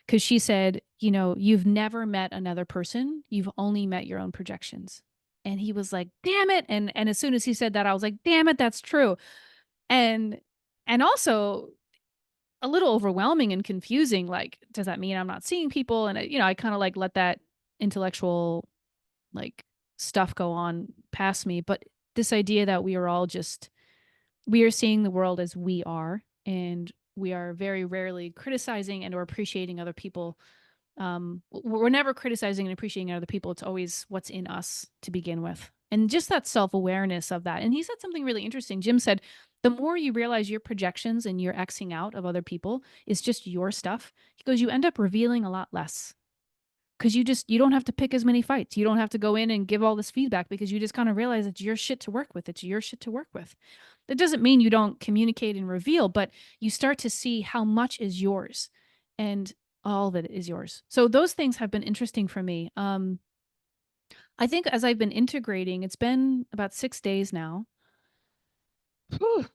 because she said, you've never met another person, you've only met your own projections. And he was like, damn it. And as soon as he said that, I was like, damn it, that's true. And also a little overwhelming and confusing. Like, does that mean I'm not seeing people? And I kind of like let that intellectual like stuff go on past me. But this idea that we are seeing the world as we are, and we are very rarely criticizing and or appreciating other people. We're never criticizing and appreciating other people. It's always what's in us to begin with. And just that self-awareness of that. And he said something really interesting. Jim said, the more you realize your projections and your Xing out of other people is just your stuff, he goes, you end up revealing a lot less. Because you don't have to pick as many fights. You don't have to go in and give all this feedback because you just kind of realize it's your shit to work with. It's your shit to work with. That doesn't mean you don't communicate and reveal, but you start to see how much is yours and all of it is yours. So those things have been interesting for me. I think as I've been integrating, it's been about 6 days now. Whew.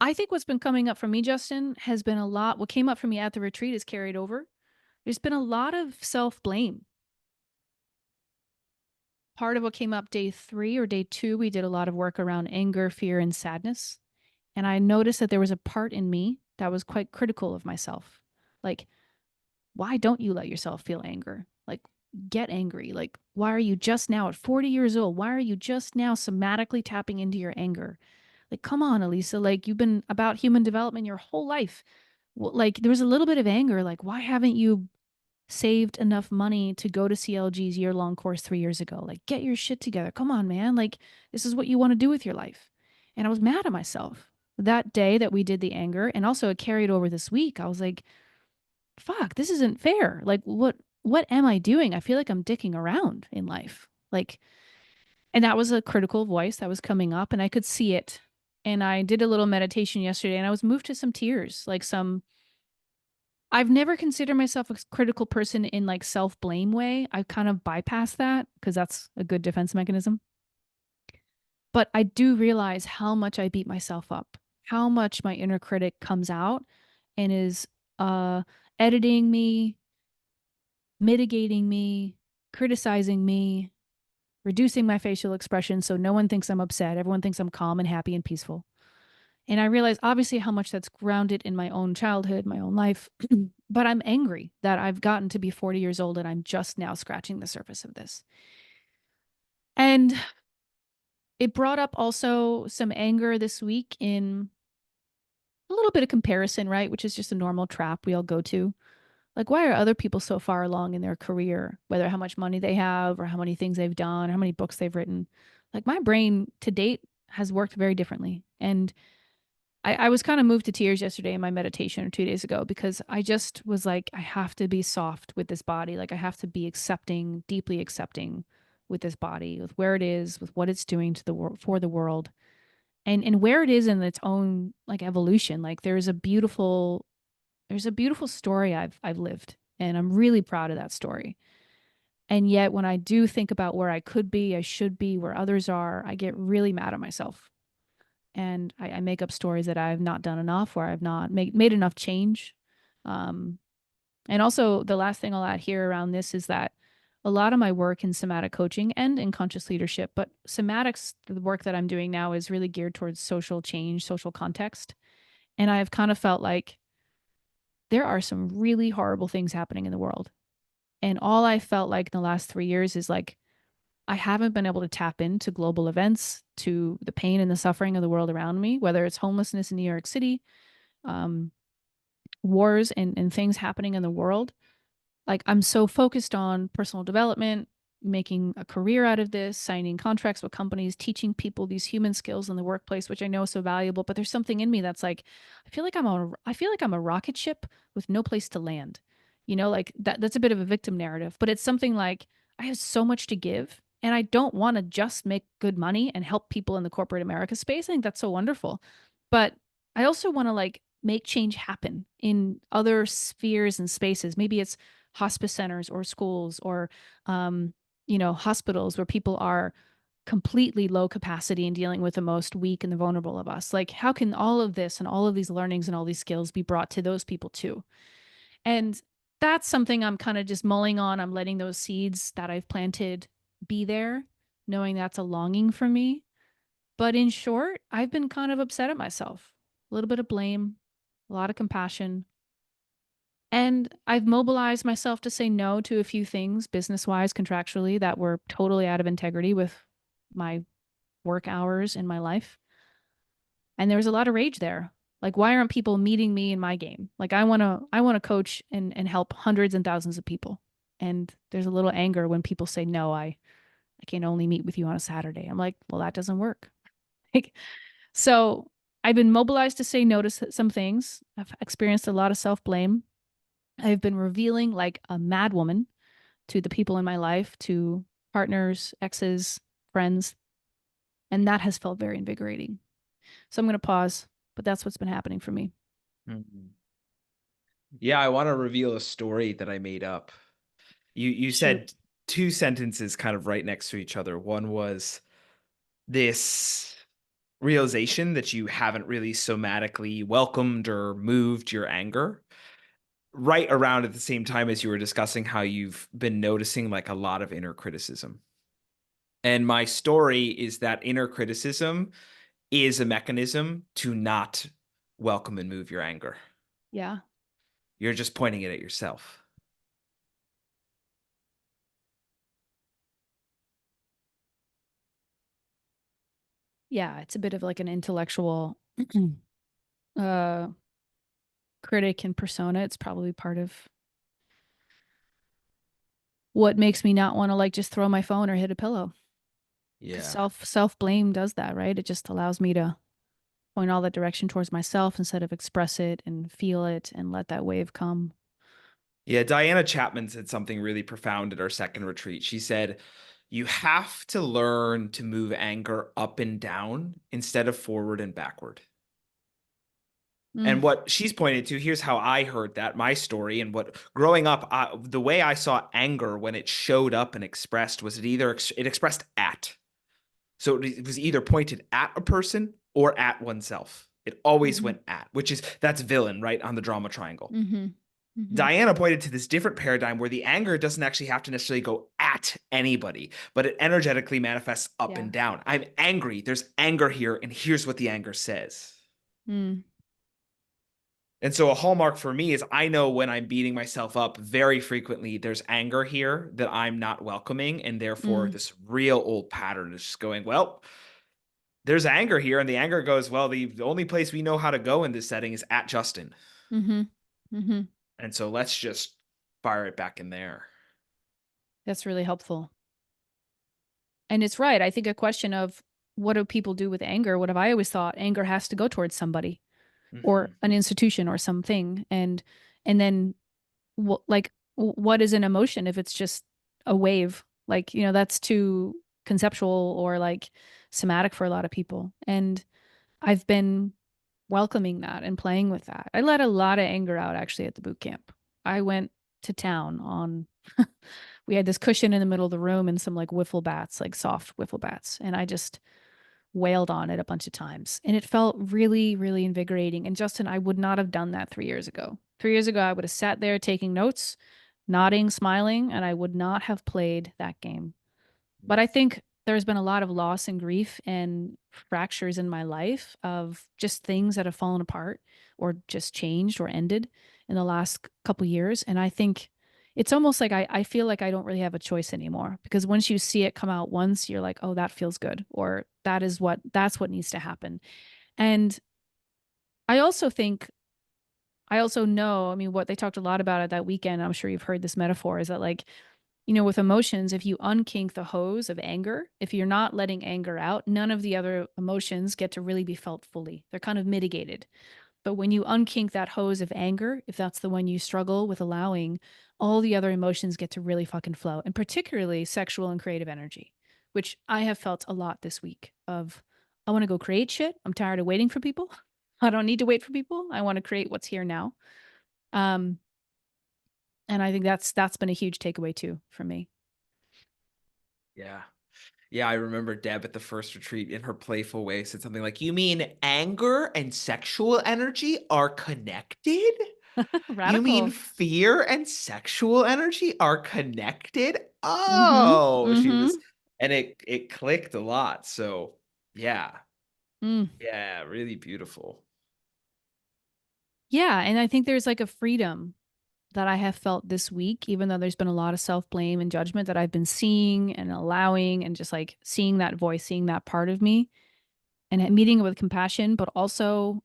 I think what's been coming up for me, Justin, has been a lot. What came up for me at the retreat is carried over. There's been a lot of self-blame. Part of what came up day 3 or day 2, we did a lot of work around anger, fear, and sadness. And I noticed that there was a part in me that was quite critical of myself. Like, why don't you let yourself feel anger? Like, get angry. Like, why are you just now at 40 years old? Why are you just now somatically tapping into your anger? Like, come on, Elisa. Like, you've been about human development your whole life. Well, like, there was a little bit of anger. Like, why haven't you saved enough money to go to CLG's year-long course 3 years ago? Like, get your shit together. Come on, man. Like, this is what you want to do with your life. And I was mad at myself that day that we did the anger. And also it carried over this week. I was like, fuck, this isn't fair. Like, what am I doing? I feel like I'm dicking around in life. Like, and that was a critical voice that was coming up and I could see it. And I did a little meditation yesterday and I was moved to some tears, like some I've never considered myself a critical person in like self-blame way. I've kind of bypassed that because that's a good defense mechanism. But I do realize how much I beat myself up, how much my inner critic comes out and is uh editing me, mitigating me, criticizing me, reducing my facial expression so no one thinks I'm upset. Everyone thinks I'm calm and happy and peaceful. And I realize obviously how much that's grounded in my own childhood, my own life. But I'm angry that I've gotten to be 40 years old and I'm just now scratching the surface of this. And it brought up also some anger this week in a little bit of comparison, right? Which is just a normal trap we all go to. Like, why are other people so far along in their career, whether how much money they have or how many things they've done, or how many books they've written? Like, my brain to date has worked very differently. And I was kind of moved to tears yesterday in my meditation or 2 days ago because I just was like, I have to be soft with this body. Like, I have to be accepting, deeply accepting with this body, with where it is, with what it's doing to the world for the world, and where it is in its own like evolution. Like, there's a beautiful story I've lived, and I'm really proud of that story. And yet, when I do think about where I could be, I should be, where others are, I get really mad at myself and I make up stories that I've not done enough or I've not made enough change. Um, and also, the last thing I'll add here around this is that a lot of my work in somatic coaching and in conscious leadership, but somatics, the work that I'm doing now is really geared towards social change, social context. And I've kind of felt like there are some really horrible things happening in the world. And all I felt like in the last 3 years is like, I haven't been able to tap into global events, to the pain and the suffering of the world around me, whether it's homelessness in New York City, um, wars and things happening in the world. Like I'm so focused on personal development, making a career out of this, signing contracts with companies, teaching people these human skills in the workplace, which I know is so valuable. But there's something in me that's like, I feel like I'm a rocket ship with no place to land. You know, like that's a bit of a victim narrative, but it's something like I have so much to give. And I don't want to just make good money and help people in the corporate America space. I think that's so wonderful. But I also want to like make change happen in other spheres and spaces. Maybe it's hospice centers or schools or um, hospitals where people are completely low capacity and dealing with the most weak and the vulnerable of us. Like, how can all of this and all of these learnings and all these skills be brought to those people too? And that's something I'm kind of just mulling on. I'm letting those seeds that I've planted be there, knowing that's a longing for me. But in short, I've been kind of upset at myself. A little bit of blame, a lot of compassion, and I've mobilized myself to say no to a few things, business wise, contractually, that were totally out of integrity with my work hours in my life. And there was a lot of rage there. Like, why aren't people meeting me in my game? Like, I want to coach and help hundreds and thousands of people. And there's a little anger when people say, no, I can only meet with you on a Saturday. I'm like, well, that doesn't work. Like, so I've been mobilized to say no to some things. I've experienced a lot of self blame. I've been revealing like a madwoman to the people in my life, to partners, exes, friends, and that has felt very invigorating. So I'm going to pause, but that's what's been happening for me. Mhm. Yeah, I want to reveal a story that I made up. You Shoot. said two sentences kind of right next to each other. One was this realization that you haven't really somatically welcomed or moved your anger. Right around at the same time as you were discussing how you've been noticing like a lot of inner criticism. And my story is that inner criticism is a mechanism to not welcome and move your anger. Yeah. You're just pointing it at yourself. Yeah. It's a bit of like an intellectual uh, critic and persona. It's probably part of what makes me not want to like just throw my phone or hit a pillow. Because Yeah. self blame does that, right? It just allows me to point all that direction towards myself instead of express it and feel it and let that wave come. Yeah, Diana Chapman said something really profound at our second retreat. She said, you have to learn to move anger up and down instead of forward and backward. Mm, And what she's pointed to, here's how I heard that, my story, and what growing up, the way I saw anger when it showed up and expressed was it expressed at. So it was either pointed at a person or at oneself. It always mm-hmm, went at, that's villain, right, on the drama triangle. mm-hmm, mm-hmm. Diana pointed to this different paradigm where the anger doesn't actually have to necessarily go at anybody, but it energetically manifests up Yeah. and down. I'm angry. There's anger here, and here's what the anger says. Mm, And so a hallmark for me is I know when I'm beating myself up very frequently, there's anger here that I'm not welcoming. And therefore, mm, this real old pattern is just going, well, there's anger here. And the anger goes, well, the only place we know how to go in this setting is at Justin. mm-hmm, mm-hmm. And so let's just fire it back in there. That's really helpful. And it's right. I think a question of what do people do with anger? What have I always thought? Anger has to go towards somebody or Mm-hmm. an institution or something. And then what is an emotion if it's just a wave? Like, that's too conceptual or like somatic for a lot of people. And I've been welcoming that and playing with that. I let a lot of anger out actually at the boot camp. I went to town on we had this cushion in the middle of the room and some like wiffle bats, like soft wiffle bats, and I just wailed on it a bunch of times. And it felt really, really invigorating. And Justin, I would not have done that 3 years ago. 3 years ago, I would have sat there taking notes, nodding, smiling, and I would not have played that game. But I think there's been a lot of loss and grief and fractures in my life of just things that have fallen apart or just changed or ended in the last couple years. And I think it's almost like I feel like I don't really have a choice anymore because once you see it come out once, you're like, oh, that feels good, or that's what needs to happen. And I also think, I also know, I mean, what they talked a lot about at that weekend, I'm sure you've heard this metaphor, is that like, with emotions, if you unkink the hose of anger, if you're not letting anger out, none of the other emotions get to really be felt fully. They're kind of mitigated. But when you unkink that hose of anger, if that's the one you struggle with allowing, all the other emotions get to really fucking flow, and particularly sexual and creative energy, which I have felt a lot this week of I want to go create shit. I'm tired of waiting for people. I don't need to wait for people. I want to create what's here now. Um, and I think that's been a huge takeaway too for me. Yeah. Yeah, I remember Deb at the first retreat in her playful way said something like, "You mean anger and sexual energy are connected? You mean Radical. fear and sexual energy are connected?" Mm-hmm. Oh, she Mm-hmm. was, and it clicked a lot. So, yeah. Mm. Yeah, really beautiful. Yeah, and I think there's like a freedom that I have felt this week, even though there's been a lot of self blame and judgment that I've been seeing and allowing, and just like seeing that voice, seeing that part of me, and meeting it with compassion, but also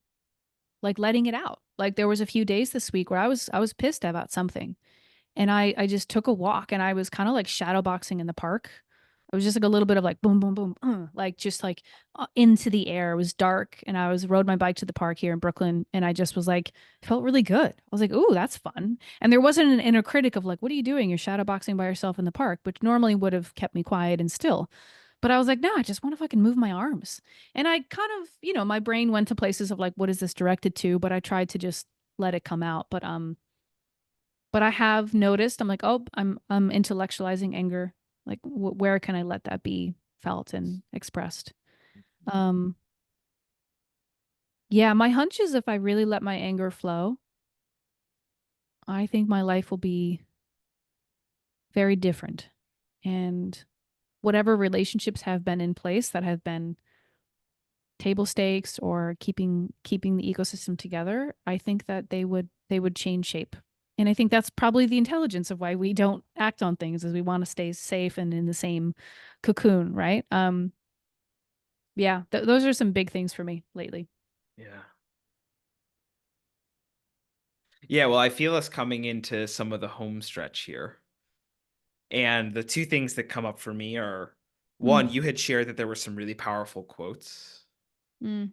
like letting it out. Like there was a few days this week where I was pissed about something, and I just took a walk, and I was kind of like shadow boxing in the park. It was just like a little bit of like boom, boom, boom, like just like into the air. It was dark, and I was rode my bike to the park here in Brooklyn, and I just was like felt really good. I was like, "Ooh, that's fun." And there wasn't an inner critic of like, "What are you doing? You're shadow boxing by yourself in the park," which normally would have kept me quiet and still. But I was like, "No, I just want to fucking move my arms." And I kind of, my brain went to places of like, "What is this directed to?" But I tried to just let it come out. But I have noticed, I'm like, oh, I'm intellectualizing anger. Like, where can I let that be felt and expressed? Um, yeah, my hunch is if I really let my anger flow, I think my life will be very different. And whatever relationships have been in place that have been table stakes or keeping the ecosystem together, I think that they would change shape. And I think that's probably the intelligence of why we don't act on things, is we want to stay safe and in the same cocoon, right? Yeah, those are some big things for me lately. Yeah. Yeah, well, I feel us coming into some of the home stretch here. And the two things that come up for me are, one, Mm, you had shared that there were some really powerful quotes. mm,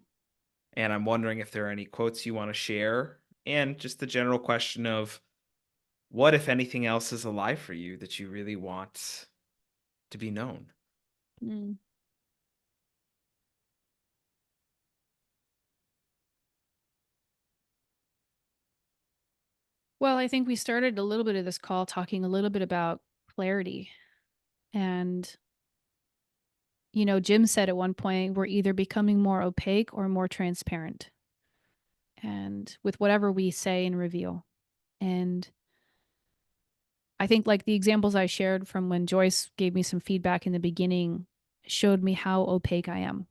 And I'm wondering if there are any quotes you want to share. And just the general question of what, if anything else, is alive for you that you really want to be known? mm. Well, I think we started a little bit of this call talking a little bit about clarity. And, Jim said at one point, we're either becoming more opaque or more transparent. And with whatever we say and reveal. And I think like the examples I shared from when Joyce gave me some feedback in the beginning showed me how opaque I am.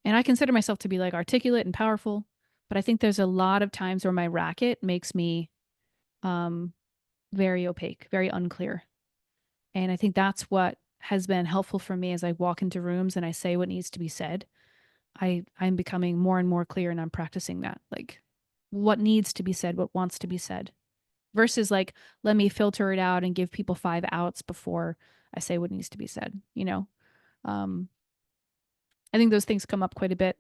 And I consider myself to be like articulate and powerful, but I think there's a lot of times where my racket makes me um very opaque, very unclear. And I think that's what has been helpful for me as I walk into rooms and I say what needs to be said. I'm becoming more and more clear, and I'm practicing that. Like what needs to be said, what wants to be said, versus like let me filter it out and give people five outs before I say what needs to be said. Um I think those things come up quite a bit.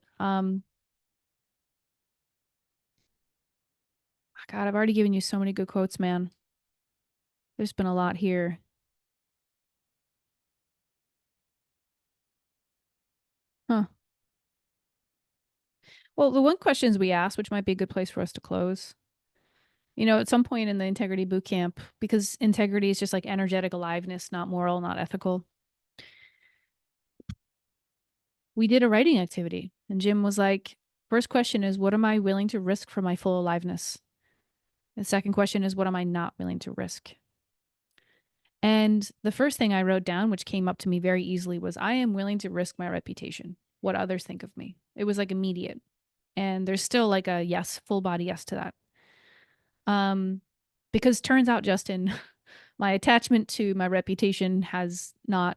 God, I've already given you so many good quotes, man. There's been a lot here. Huh. Well, the one questions we asked, which might be a good place for us to close. At some point in the Integrity Bootcamp, because integrity is just like energetic aliveness, not moral, not ethical, we did a writing activity. And Jim was like, first question is, what am I willing to risk for my full aliveness? The second question is, what am I not willing to risk? And the first thing I wrote down, which came up to me very easily, was I am willing to risk my reputation, what others think of me. It was like immediate. And there's still like a yes, full body yes to that. Um, Because turns out, Justin, my attachment to my reputation has not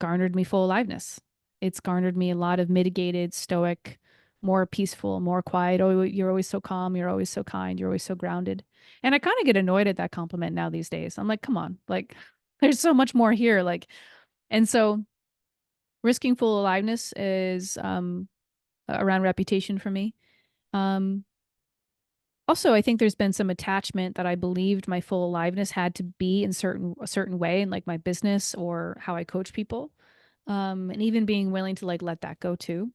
garnered me full aliveness. It's garnered me a lot of mitigated, stoic, more peaceful, more quiet. Oh, you're always so calm. You're always so kind. You're always so grounded. And I kind of get annoyed at that compliment now these days. I'm like, come on, like, there's so much more here. Like, and so risking full aliveness is around reputation for me. Um, Also, I think there's been some attachment that I believed my full aliveness had to be in a certain way in like my business or how I coach people. And even being willing to like let that go too.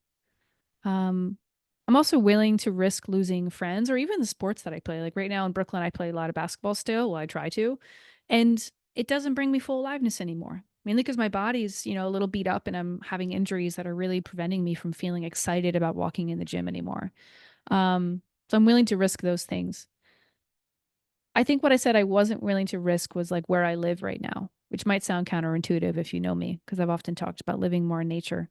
Um, I'm also willing to risk losing friends or even the sports that I play. Like right now in Brooklyn, I play a lot of basketball still. Well, I try to, and it doesn't bring me full aliveness anymore. Mainly because my body's, a little beat up and I'm having injuries that are really preventing me from feeling excited about walking in the gym anymore. So I'm willing to risk those things. I think what I said I wasn't willing to risk was like where I live right now, which might sound counterintuitive if you know me, because I've often talked about living more in nature.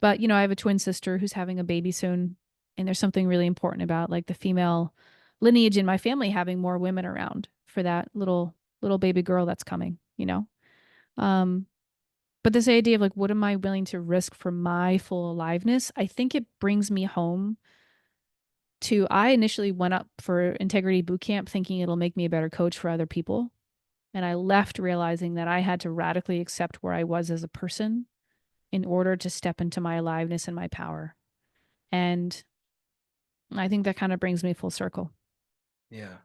But, I have a twin sister who's having a baby soon. And there's something really important about like the female lineage in my family having more women around for that little baby girl that's coming. Um, but this idea of like, what am I willing to risk for my full aliveness? I think it brings me home to I initially went up for Integrity Bootcamp thinking it'll make me a better coach for other people. And I left realizing that I had to radically accept where I was as a person in order to step into my aliveness and my power. And I think that kind of brings me full circle. Yeah.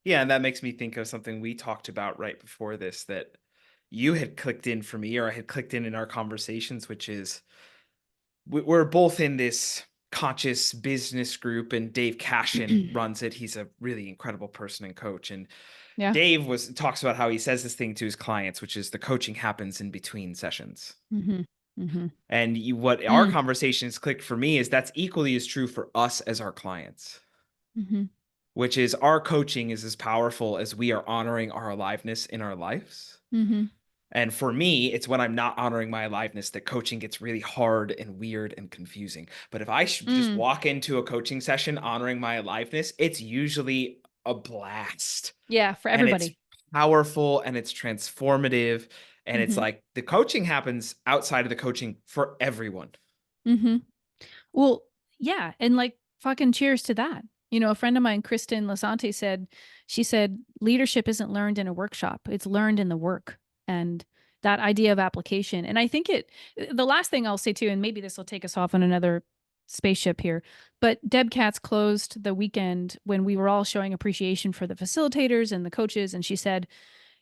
Yeah, and that makes me think of something we talked about right before this that you had clicked in for me, or I had clicked in our conversations, which is we're both in this conscious business group, and Dave Cashin runs it. He's a really incredible person and coach. And Yeah. Dave talks about how he says this thing to his clients, which is the coaching happens in between sessions. Mm-hmm. Mm-hmm. And what our Mm. conversations clicked for me is that's equally as true for us as our clients, Mm-hmm. which is our coaching is as powerful as we are honoring our aliveness in our lives. Mm-hmm. And for me, it's when I'm not honoring my aliveness that coaching gets really hard and weird and confusing. But if I just Mm. walk into a coaching session honoring my aliveness, it's usually a blast. Yeah, for And it's everybody. powerful and it's transformative. And it's Mm-hmm. like the coaching happens outside of the coaching for everyone. Mm-hmm. Well, yeah, and like fucking cheers to that. A friend of mine, Kristen Lasante, she said, leadership isn't learned in a workshop, it's learned in the work. And that idea of application. And I think the last thing I'll say too, and maybe this will take us off on another spaceship here, but Deb Katz closed the weekend when we were all showing appreciation for the facilitators and the coaches. And she said,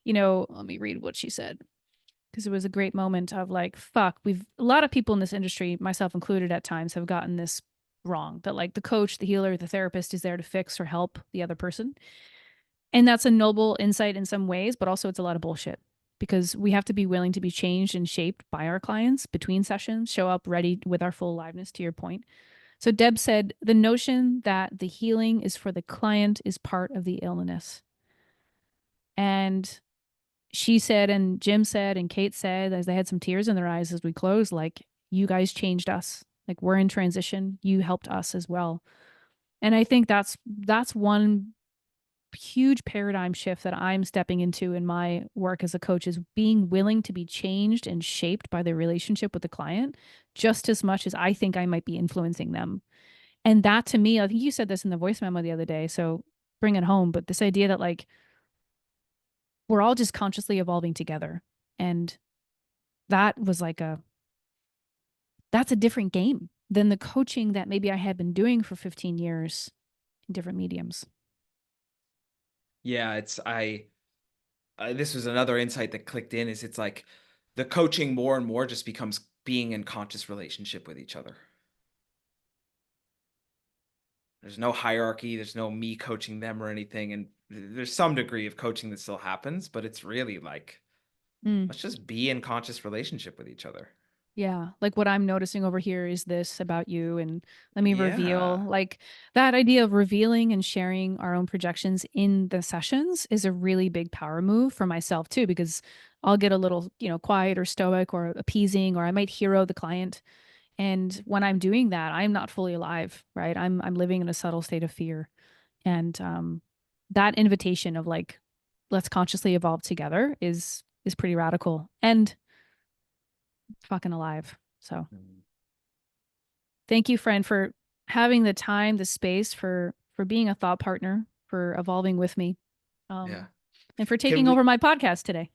let me read what she said because it was a great moment of like, fuck, a lot of people in this industry, myself included at times, have gotten this wrong that like the coach, the healer, the therapist is there to fix or help the other person. And that's a noble insight in some ways, but also it's a lot of bullshit because we have to be willing to be changed and shaped by our clients between sessions, show up ready with our full aliveness, to your point. So Deb said the notion that the healing is for the client is part of the illness. And she said, and Jim said, and Kate said, as they had some tears in their eyes as we closed, like, you guys changed us. Like, we're in transition. You helped us as well. And I think that's one huge paradigm shift that I'm stepping into in my work as a coach is being willing to be changed and shaped by the relationship with the client just as much as I think I might be influencing them. And that to me, I think you said this in the voice memo the other day, so bring it home, but this idea that like we're all just consciously evolving together. And that was like that's a different game than the coaching that maybe I had been doing for 15 years in different mediums. Yeah, this was another insight that clicked in is it's like the coaching more and more just becomes being in conscious relationship with each other. There's no hierarchy, there's no me coaching them or anything, and there's some degree of coaching that still happens, but it's really like Mm. let's just be in conscious relationship with each other. Yeah. Like what I'm noticing over here is this about you. And let me reveal Yeah. like that idea of revealing and sharing our own projections in the sessions is a really big power move for myself too, because I'll get a little, quiet or stoic or appeasing, or I might hero the client. And when I'm doing that, I'm not fully alive, right? I'm living in a subtle state of fear. And that invitation of like, let's consciously evolve together is pretty radical and fucking alive. So thank you, friend, for having the time, the space, for being a thought partner, for evolving with me, Yeah. and for Can taking we over my podcast today.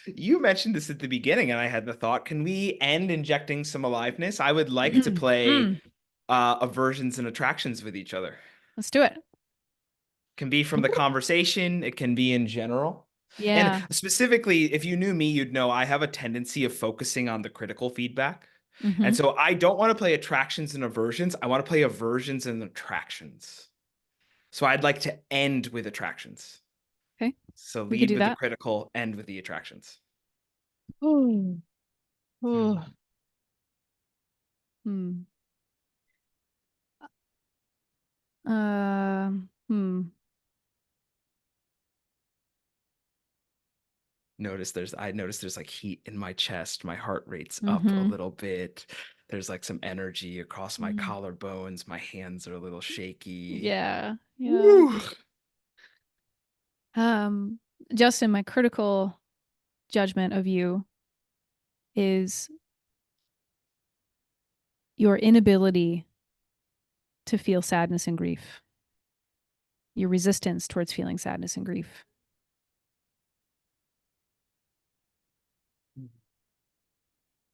You mentioned this at the beginning, and I had the thought, can we end injecting some aliveness? I would like to play aversions and attractions with each other. Let's do it. Can be from the conversation, it can be in general. And Yeah. specifically, if you knew me, you'd know I have a tendency of focusing on the critical feedback. Mm-hmm. And so I don't want to play attractions and aversions. I want to play aversions and attractions. So I'd like to end with attractions. Okay. So We could lead do with the that. critical, end with the attractions. Oh. Oh. Hmm. Hmm. I noticed there's like heat in my chest. My heart rate's up a Mm-hmm. little bit. There's like some energy across my Mm. collarbones. My hands are a little shaky. Yeah. Yeah. Woo! Um, Justin, my critical judgment of you is your inability to feel sadness and grief, your resistance towards feeling sadness and grief.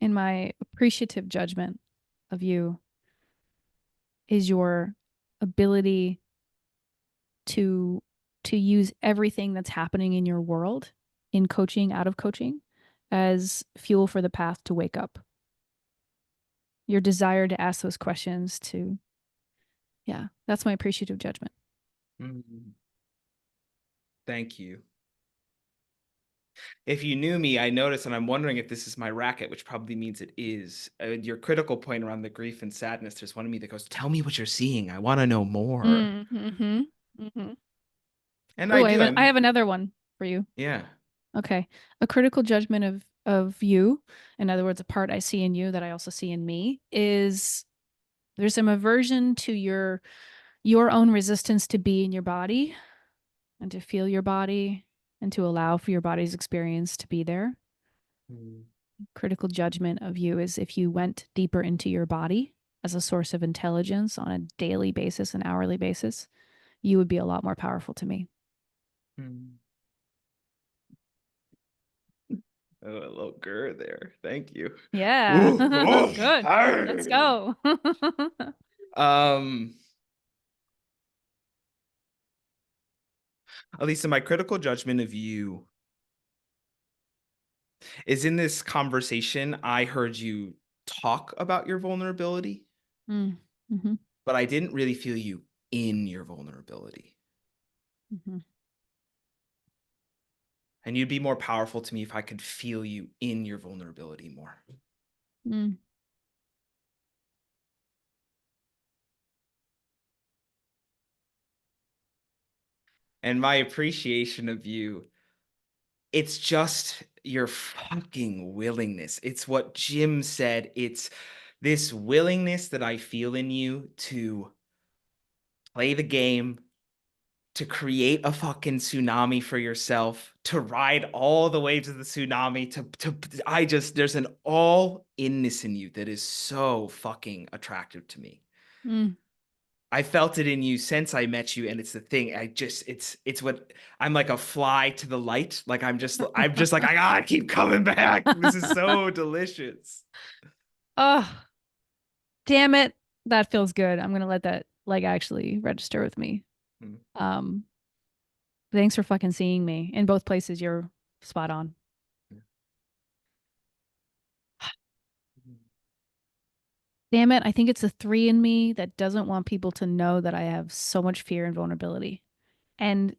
And my appreciative judgment of you is your ability to use everything that's happening in your world, in coaching, out of coaching, as fuel for the path to wake up. Your desire to ask those questions, to, yeah, that's my appreciative judgment. Mm. Thank you. If you knew me, I noticed, and I'm wondering if this is my racket, which probably means it is. Your critical point around the grief and sadness, there's one of me that goes, "Tell me what you're seeing. I want to know more." Mm-hmm. Mm-hmm. And I Oh, do. I have another one for you. Yeah. Okay. A critical judgment of you, in other words, a part I see in you that I also see in me, is there's some aversion to your own resistance to be in your body and to feel your body and to allow for your body's experience to be there. Mm. Critical judgment of you is if you went deeper into your body as a source of intelligence on a daily basis, an hourly basis, you would be a lot more powerful to me. Mm. Oh, a little grr there. Thank you. Yeah. Ooh, oh, Good. Let's go. um, Elisa, my critical judgment of you is in this conversation. I heard you talk about your vulnerability, Mm-hmm. but I didn't really feel you in your vulnerability. Mm-hmm. And you'd be more powerful to me if I could feel you in your vulnerability more. Mm. And my appreciation of you, it's just your fucking willingness. It's what Jim said. It's this willingness that I feel in you to play the game, to create a fucking tsunami for yourself, to ride all the waves of the tsunami, there's an all inness in you that is so fucking attractive to me. Mm. I felt it in you since I met you, and it's the thing. It's what I'm like, a fly to the light. Like I'm just like, I gotta keep coming back. This is so delicious. Oh, damn it. That feels good. I'm gonna let that like actually register with me. Mm. Um, thanks for fucking seeing me. In both places, you're spot on. Damn it. I think it's the three in me that doesn't want people to know that I have so much fear and vulnerability. And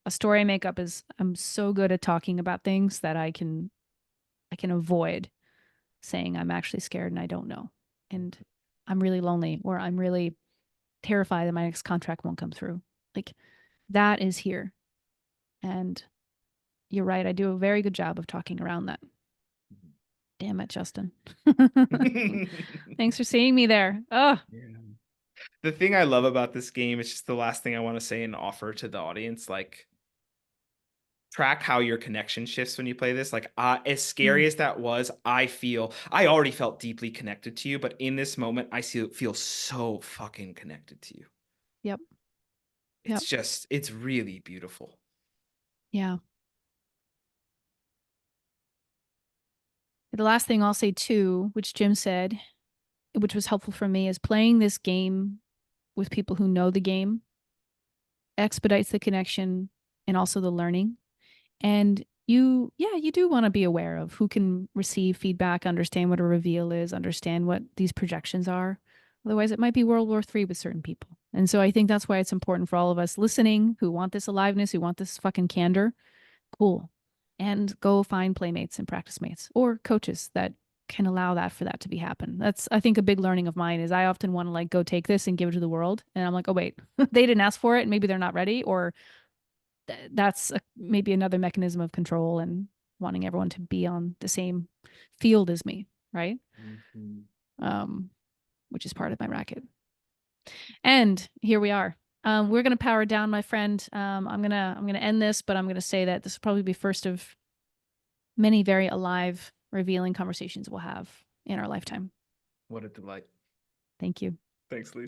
a story I make up is I'm so good at talking about things that I can avoid saying I'm actually scared and I don't know. And I'm really lonely or I'm really terrified that my next contract won't come through. Like that is here. And you're right. I do a very good job of talking around that. Damn it, Justin. Thanks for seeing me there. Oh, Yeah. The thing I love about this game, it's just the last thing I want to say and offer to the audience, like track how your connection shifts when you play this. Like, as scary as that was, I already felt deeply connected to you, but in this moment, I feel so fucking connected to you. Yep. It's really beautiful. Yeah. The last thing I'll say too, which Jim said, which was helpful for me, is playing this game with people who know the game expedites the connection and also the learning. And you do want to be aware of who can receive feedback, understand what a reveal is, understand what these projections are. Otherwise, it might be World War III with certain people. And so I think that's why it's important for all of us listening who want this aliveness, who want this fucking candor. Cool. And go find playmates and practice mates or coaches that can allow that for that to be happen. That's, I think, a big learning of mine is I often want to like go take this and give it to the world. And I'm like, oh, wait, they didn't ask for it. And maybe they're not ready, or that's maybe another mechanism of control and wanting everyone to be on the same field as me, right? Which is part of my racket. And here we are. We're gonna power down, my friend. I'm gonna end this, but I'm gonna say that this will probably be first of many very alive, revealing conversations we'll have in our lifetime. What a delight. Thank you. Thanks, Lisa.